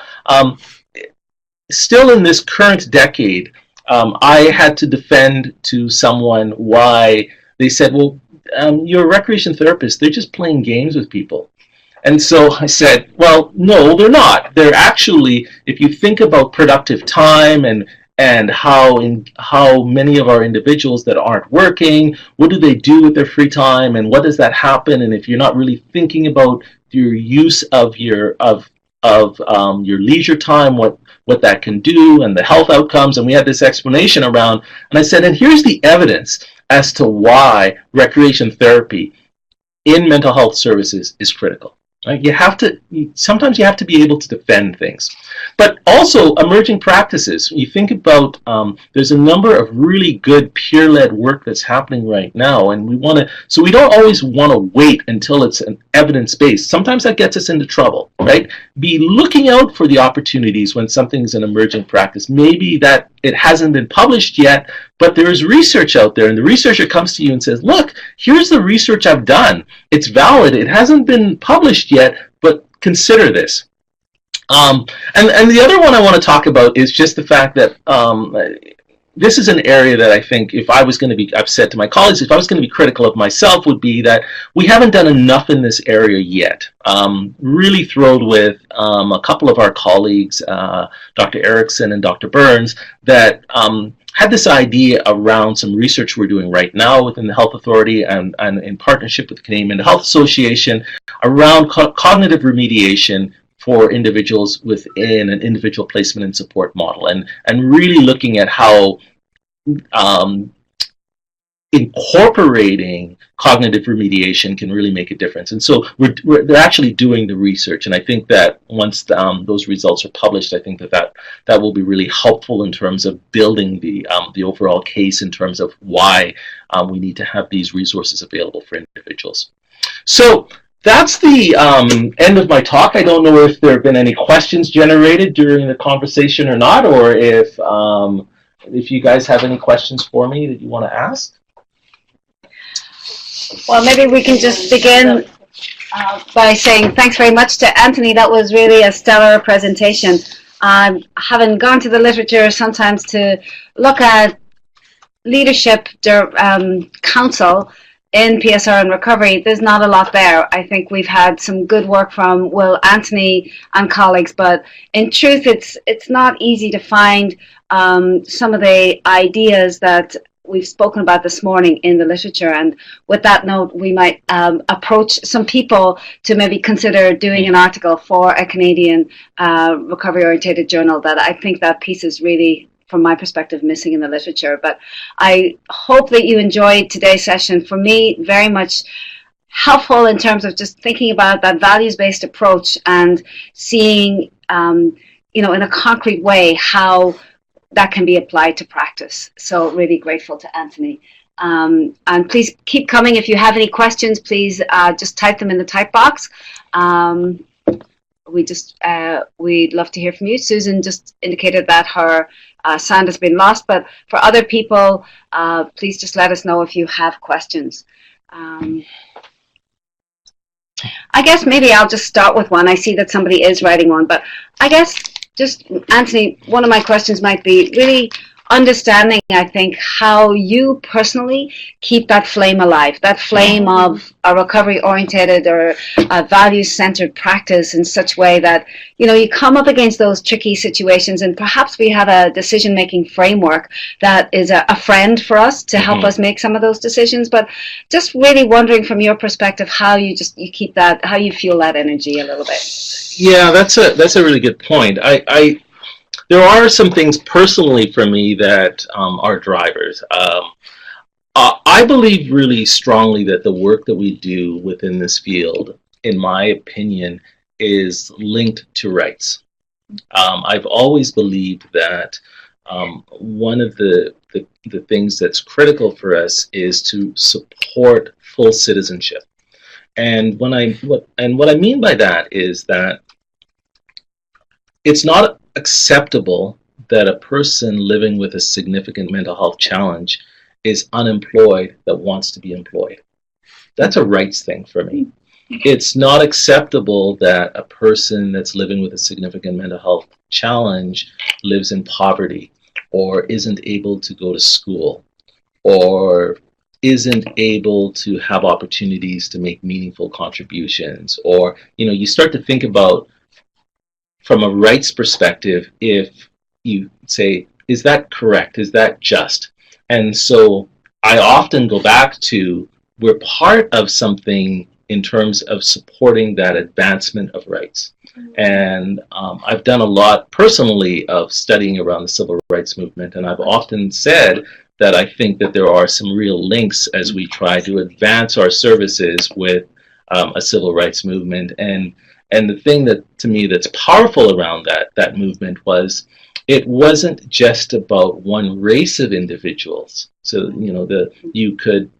Still in this current decade, I had to defend to someone why they said, "Well, you're a recreation therapist, they're just playing games with people." And so I said, well, no, they're not. They're actually, if you think about productive time and how many of our individuals that aren't working, what do they do with their free time, and what does that happen? And if you're not really thinking about your use of your leisure time, what that can do, and the health outcomes, and we had this explanation around, and I said, and here's the evidence as to why recreation therapy in mental health services is critical. Right? Sometimes you have to be able to defend things. But also emerging practices. You think about, there's a number of really good peer-led work that's happening right now, and we don't always want to wait until it's an evidence-based. Sometimes that gets us into trouble, right? Be looking out for the opportunities when something's an emerging practice. Maybe that it hasn't been published yet, but there is research out there, and the researcher comes to you and says, look, here's the research I've done. It's valid. It hasn't been published yet, but consider this. And the other one I want to talk about is just the fact that this is an area that I think if I was going to be, I've said to my colleagues, if I was going to be critical of myself, would be that we haven't done enough in this area yet. Really thrilled with a couple of our colleagues, Dr. Erickson and Dr. Burns, that had this idea around some research we're doing right now within the Health Authority and in partnership with the Canadian Mental Health Association around cognitive remediation for individuals within an individual placement and support model, and really looking at how um, incorporating cognitive remediation can really make a difference. And so they're actually doing the research. And I think that once those results are published, I think that will be really helpful in terms of building the overall case in terms of why we need to have these resources available for individuals. So that's the end of my talk. I don't know if there have been any questions generated during the conversation or not, or if you guys have any questions for me that you want to ask. Well, maybe we can just begin by saying thanks very much to Anthony. That was really a stellar presentation. Having gone to the literature sometimes to look at leadership council in PSR and recovery, there's not a lot there. I think we've had some good work from Anthony and colleagues, but in truth, it's not easy to find some of the ideas that we've spoken about this morning in the literature. And with that note, we might approach some people to maybe consider doing an article for a Canadian recovery-oriented journal. That I think that piece is really, from my perspective, missing in the literature. But I hope that you enjoyed today's session. For me, very much helpful in terms of just thinking about that values-based approach and seeing, in a concrete way how that can be applied to practice. So really grateful to Anthony. And please keep coming. If you have any questions, please just type them in the type box. We'd love to hear from you. Susan just indicated that her sound has been lost, but for other people, please just let us know if you have questions. I guess maybe I'll just start with one. I see that somebody is writing one, but I guess just, Anthony, one of my questions might be really understanding, I think, how you personally keep that flame alive, that flame of a recovery-oriented or a values-centered practice in such a way that, you come up against those tricky situations, and perhaps we have a decision-making framework that is a friend for us to help us make some of those decisions. But just really wondering from your perspective how you keep that, how you fuel that energy a little bit. Yeah, that's a really good point. There are some things personally for me that are drivers. I believe really strongly that the work that we do within this field, in my opinion, is linked to rights. I've always believed that one of the things that's critical for us is to support full citizenship. And what I mean by that is that it's not acceptable that a person living with a significant mental health challenge is unemployed that wants to be employed. That's a rights thing for me. It's not acceptable that a person that's living with a significant mental health challenge lives in poverty or isn't able to go to school or isn't able to have opportunities to make meaningful contributions. Or, you start to think about, from a rights perspective, if you say, is that correct? Is that just? And so I often go back to, we're part of something in terms of supporting that advancement of rights. And I've done a lot personally of studying around the civil rights movement, and I've often said that I think that there are some real links as we try to advance our services with a civil rights movement. And the thing that, to me, that's powerful around that movement was, it wasn't just about one race of individuals. So, you could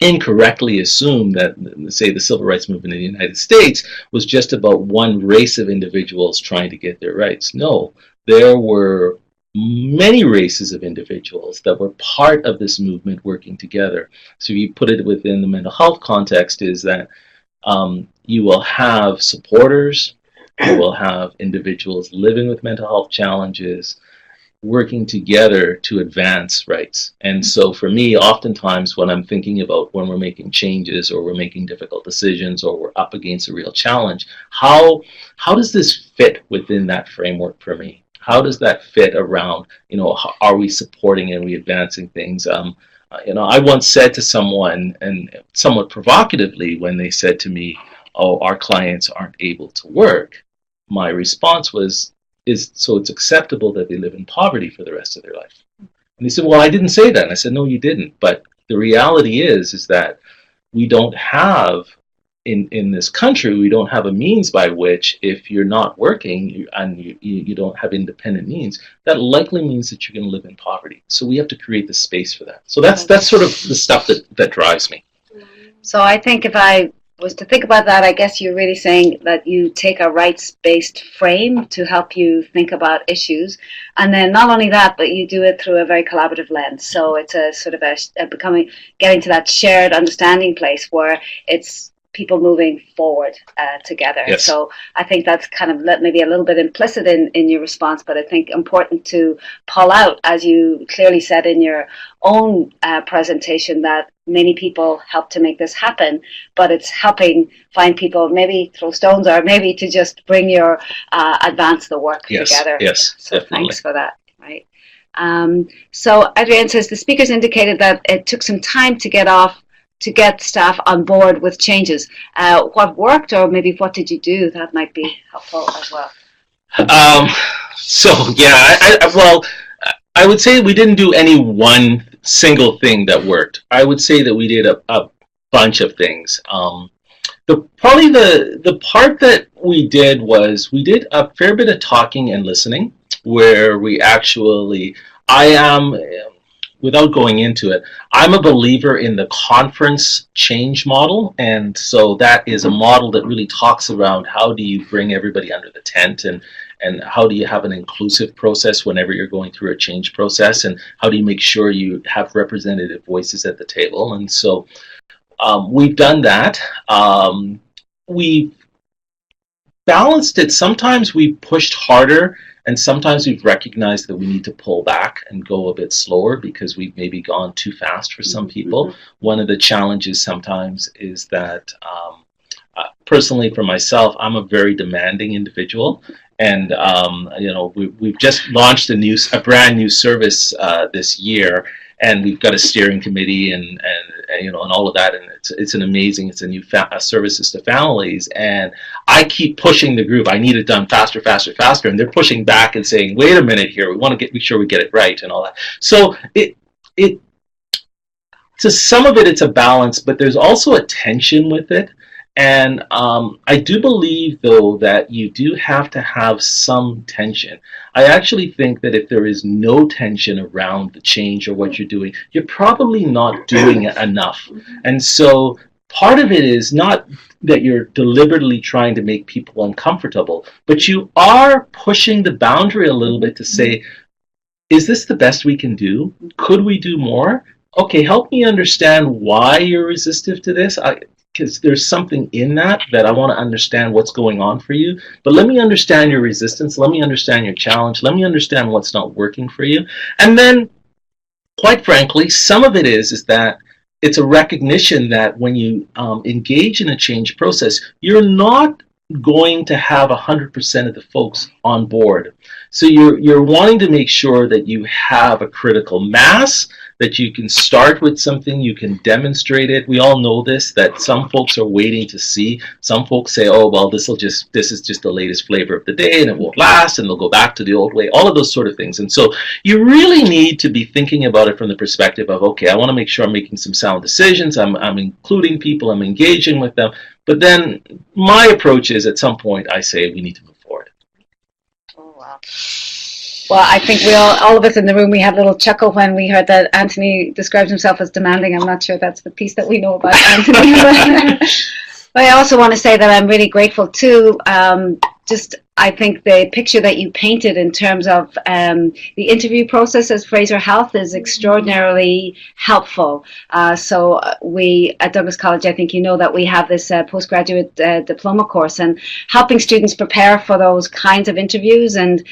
incorrectly assume that, say, the civil rights movement in the United States was just about one race of individuals trying to get their rights. No, there were many races of individuals that were part of this movement working together. So if you put it within the mental health context, is that you will have supporters, you will have individuals living with mental health challenges, working together to advance rights. And so for me, oftentimes when I'm thinking about when we're making changes or we're making difficult decisions or we're up against a real challenge, how does this fit within that framework for me? How does that fit around, are we supporting and are we advancing things? I once said to someone, and somewhat provocatively, when they said to me, oh, our clients aren't able to work, my response was, so it's acceptable that they live in poverty for the rest of their life? And they said, well, I didn't say that. And I said, no, you didn't. But the reality is that we don't have, in this country, we don't have a means by which, if you're not working and you don't have independent means, that likely means that you're going to live in poverty. So we have to create the space for that. So that's sort of the stuff that drives me. So I think if I was to think about that, I guess you're really saying that you take a rights-based frame to help you think about issues, and then not only that, but you do it through a very collaborative lens. So it's a sort of a getting to that shared understanding place where it's people moving forward together. Yes. So I think that's kind of maybe a little bit implicit in your response, but I think important to pull out, as you clearly said in your own presentation, that many people help to make this happen, but it's helping find people, maybe throw stones or maybe to just bring your advance the work together. Yes, so definitely. Thanks for that. Right. So Adrienne says the speakers indicated that it took some time to get staff on board with changes. What worked, or maybe what did you do that might be helpful as well? So yeah, I would say we didn't do any one single thing that worked. I would say that we did a bunch of things. Probably the part that we did was we did a fair bit of talking and listening, where we actually, without going into it, I'm a believer in the conference change model, and so that is a model that really talks around how do you bring everybody under the tent, and how do you have an inclusive process whenever you're going through a change process, and how do you make sure you have representative voices at the table. And so we've done that. We've balanced it. Sometimes we pushed harder, and sometimes we've recognized that we need to pull back and go a bit slower because we've maybe gone too fast for some people. One of the challenges sometimes is that, personally for myself, I'm a very demanding individual. And we've just launched a brand new service this year, and we've got a steering committee and all of that, and it's a new services to families, and I keep pushing the group. I need it done faster, and they're pushing back and saying, "Wait a minute here. We want to make sure we get it right," and all that. So to some of it, it's a balance, but there's also a tension with it. And I do believe, though, that you do have to have some tension. I actually think that if there is no tension around the change or what you're doing, you're probably not doing enough. And so part of it is not that you're deliberately trying to make people uncomfortable, but you are pushing the boundary a little bit to say, is this the best we can do? Could we do more? Okay, help me understand why you're resistant to this. Because there's something in that I want to understand what's going on for you. But let me understand your resistance. Let me understand your challenge. Let me understand what's not working for you. And then, quite frankly, some of it is that it's a recognition that when you engage in a change process, you're not going to have 100% of the folks on board. So you're wanting to make sure that you have a critical mass, that you can start with something, you can demonstrate it. We all know this, that some folks are waiting to see. Some folks say, oh, well, this is just the latest flavor of the day and it won't last and they'll go back to the old way, all of those sort of things. And so you really need to be thinking about it from the perspective of, okay, I want to make sure I'm making some sound decisions, I'm including people, I'm engaging with them. But then my approach is, at some point, I say we need to move forward. Oh, wow. Well, I think all of us in the room, we had a little chuckle when we heard that Anthony describes himself as demanding. I'm not sure that's the piece that we know about Anthony. But I also want to say that I'm really grateful too. I think the picture that you painted in terms of the interview process as Fraser Health is extraordinarily helpful. So we at Douglas College, I think you know that we have this postgraduate diploma course, and helping students prepare for those kinds of interviews and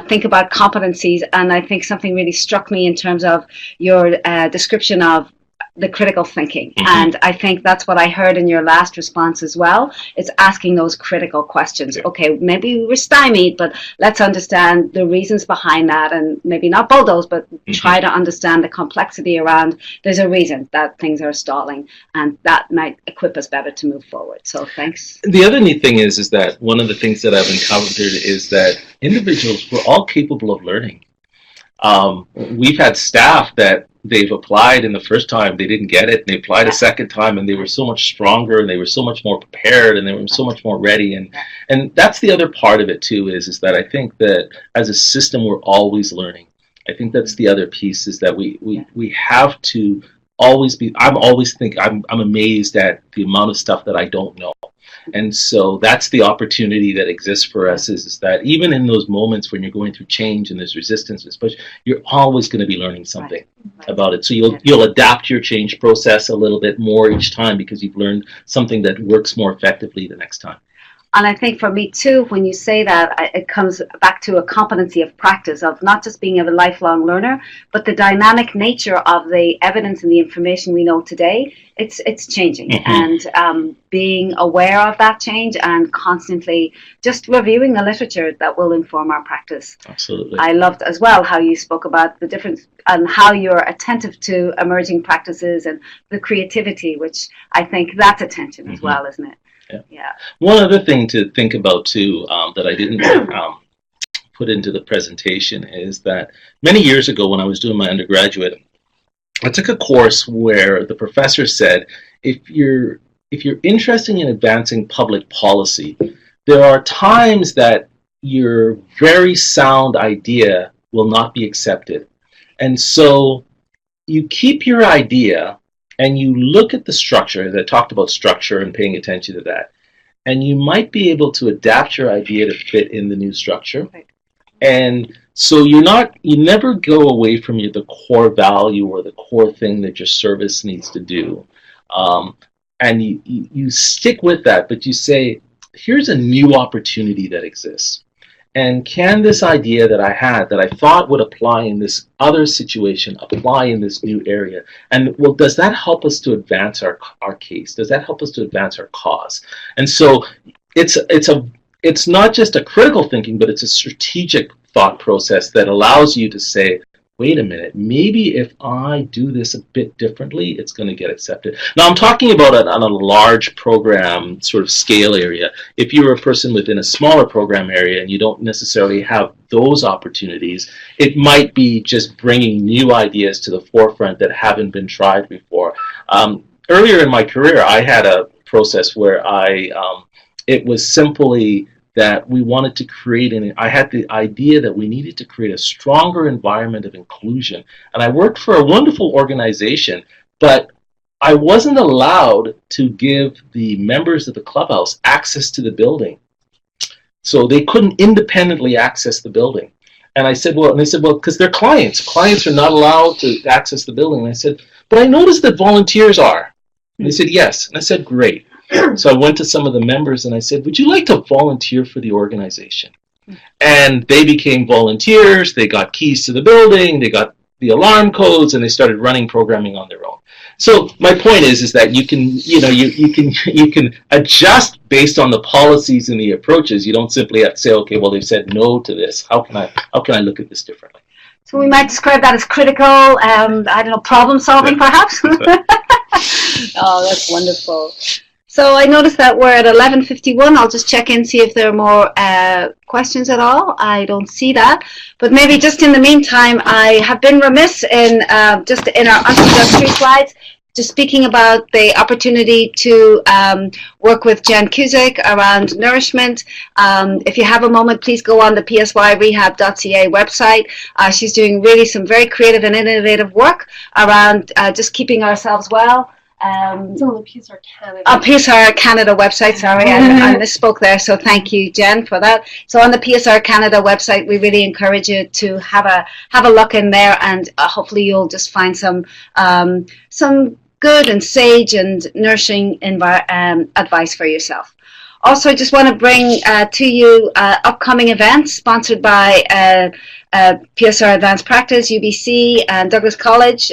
think about competencies. And I think something really struck me in terms of your description of the critical thinking. Mm-hmm. And I think that's what I heard in your last response as well. It's asking those critical questions. Yeah. Okay, maybe we were stymied, but let's understand the reasons behind that, and maybe not bulldoze, but try to understand the complexity around there's a reason that things are stalling, and that might equip us better to move forward. So thanks. The other neat thing is that one of the things that I've encountered is that individuals, we're all capable of learning. We've had staff that they've applied in the first time, they didn't get it, and they applied a second time, and they were so much stronger, and they were so much more prepared, and they were so much more ready. And that's the other part of it too, is that I think that as a system we're always learning. I think that's the other piece, is that we have to always be, I'm amazed at the amount of stuff that I don't know. And so that's the opportunity that exists for us, is that even in those moments when you're going through change and there's resistance, especially, you're always going to be learning something about it. So you'll adapt your change process a little bit more each time, because you've learned something that works more effectively the next time. And I think for me too, when you say that, it comes back to a competency of practice, of not just being a lifelong learner, but the dynamic nature of the evidence and the information we know today. It's changing, and being aware of that change and constantly just reviewing the literature that will inform our practice. Absolutely. I loved as well how you spoke about the difference and how you're attentive to emerging practices and the creativity, which I think that's attention as well, isn't it? Yeah. One other thing to think about too, that I didn't put into the presentation, is that many years ago when I was doing my undergraduate, I took a course where the professor said, if you're interested in advancing public policy, there are times that your very sound idea will not be accepted. And so you keep your idea and you look at the structure, that talked about structure and paying attention to that, and you might be able to adapt your idea to fit in the new structure. Right. And so you never go away from the core value or the core thing that your service needs to do. And you stick with that, but you say, here's a new opportunity that exists. And can this idea that I had, that I thought would apply in this other situation, apply in this new area? And well, does that help us to advance our case? Does that help us to advance our cause? And so it's not just a critical thinking, but it's a strategic thought process that allows you to say, wait a minute, maybe if I do this a bit differently, it's going to get accepted. Now, I'm talking about it on a large program sort of scale area. If you're a person within a smaller program area and you don't necessarily have those opportunities, it might be just bringing new ideas to the forefront that haven't been tried before. Earlier in my career, I had a process where it was simply that we wanted to create, and I had the idea that we needed to create a stronger environment of inclusion. And I worked for a wonderful organization, but I wasn't allowed to give the members of the clubhouse access to the building. So they couldn't independently access the building. And I said, well, because they're clients. Clients are not allowed to access the building. And I said, but I noticed that volunteers are. And they said, yes. And I said, great. So I went to some of the members and I said, would you like to volunteer for the organization? And they became volunteers. They got keys to the building. They got the alarm codes, and they started running programming on their own. So my point is that you can adjust based on the policies and the approaches. You don't simply have to say, okay, well, they've said no to this. How can I look at this differently? So we might describe that as critical, problem solving, perhaps. Oh, that's wonderful. So I noticed that we're at 11:51. I'll just check in, see if there are more questions at all. I don't see that. But maybe just in the meantime, I have been remiss in just in our introductory slides, just speaking about the opportunity to work with Jen Cusick around nourishment. If you have a moment, please go on the psyrehab.ca website. She's doing really some very creative and innovative work around just keeping ourselves well. It's on the PSR Canada. PSR Canada website, sorry, I misspoke there, so thank you, Jen, for that. So on the PSR Canada website, we really encourage you to have a look in there, and hopefully you'll just find some good and sage and nourishing advice for yourself. Also, I just want to bring to you upcoming events sponsored by PSR Advanced Practice, UBC, and Douglas College.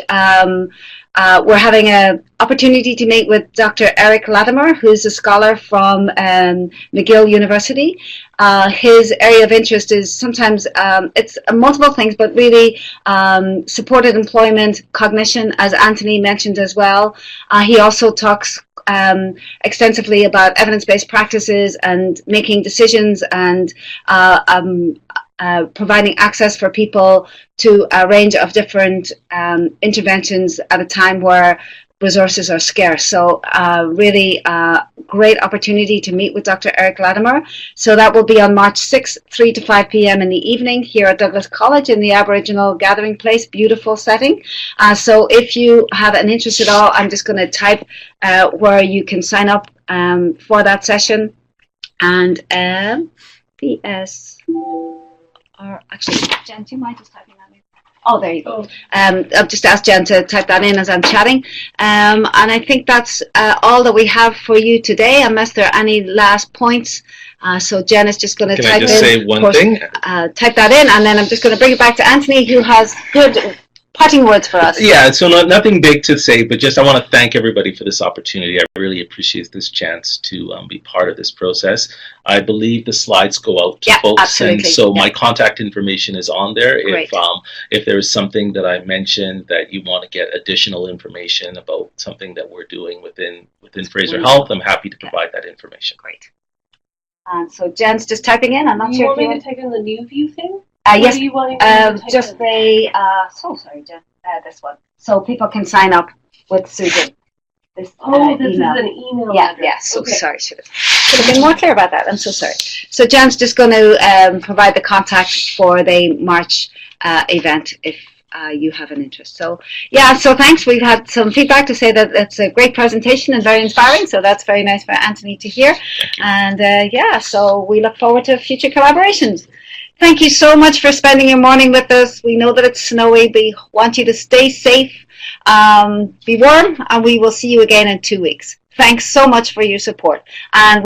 We're having an opportunity to meet with Dr. Eric Latimer, who's a scholar from McGill University. His area of interest is sometimes, it's multiple things, but really supported employment, cognition, as Anthony mentioned as well. He also talks extensively about evidence-based practices and making decisions and providing access for people to a range of different interventions at a time where resources are scarce. So really great opportunity to meet with Dr. Eric Latimer. So that will be on March 6th, 3 to 5 p.m. in the evening here at Douglas College in the Aboriginal Gathering Place. Beautiful setting. So if you have an interest at all, I'm just going to type where you can sign up for that session. And PS, or actually, Jen, do you mind just typing that in? Oh, there you go. I've just asked Jen to type that in as I'm chatting. And I think that's all that we have for you today, unless there are any last points. So Jen is just going to type in. Can I just say one thing? Type that in, and then I'm just going to bring it back to Anthony, who has good parting words for us. Yeah, so nothing big to say, but just I want to thank everybody for this opportunity. I really appreciate this chance to be part of this process. I believe the slides go out to folks, absolutely. And so my contact information is on there. Great. If there is something that I mentioned that you want to get additional information about something that we're doing within Fraser Health, I'm happy to provide that information. Great. So Jen's just typing in. I'm not sure if you want me to type in the new view thing? Yes, just the, so sorry, Jen, this one. So people can sign up with Susan. This, this email. Is an email address. Yeah, so okay. Sorry, should have been more clear about that. I'm so sorry. So Jen's just going to provide the contact for the March event if you have an interest. So yeah, so thanks. We've had some feedback to say that it's a great presentation and very inspiring. So that's very nice for Anthony to hear. And yeah, so we look forward to future collaborations. Thank you so much for spending your morning with us. We know that it's snowy. We want you to stay safe, be warm, and we will see you again in 2 weeks. Thanks so much for your support. And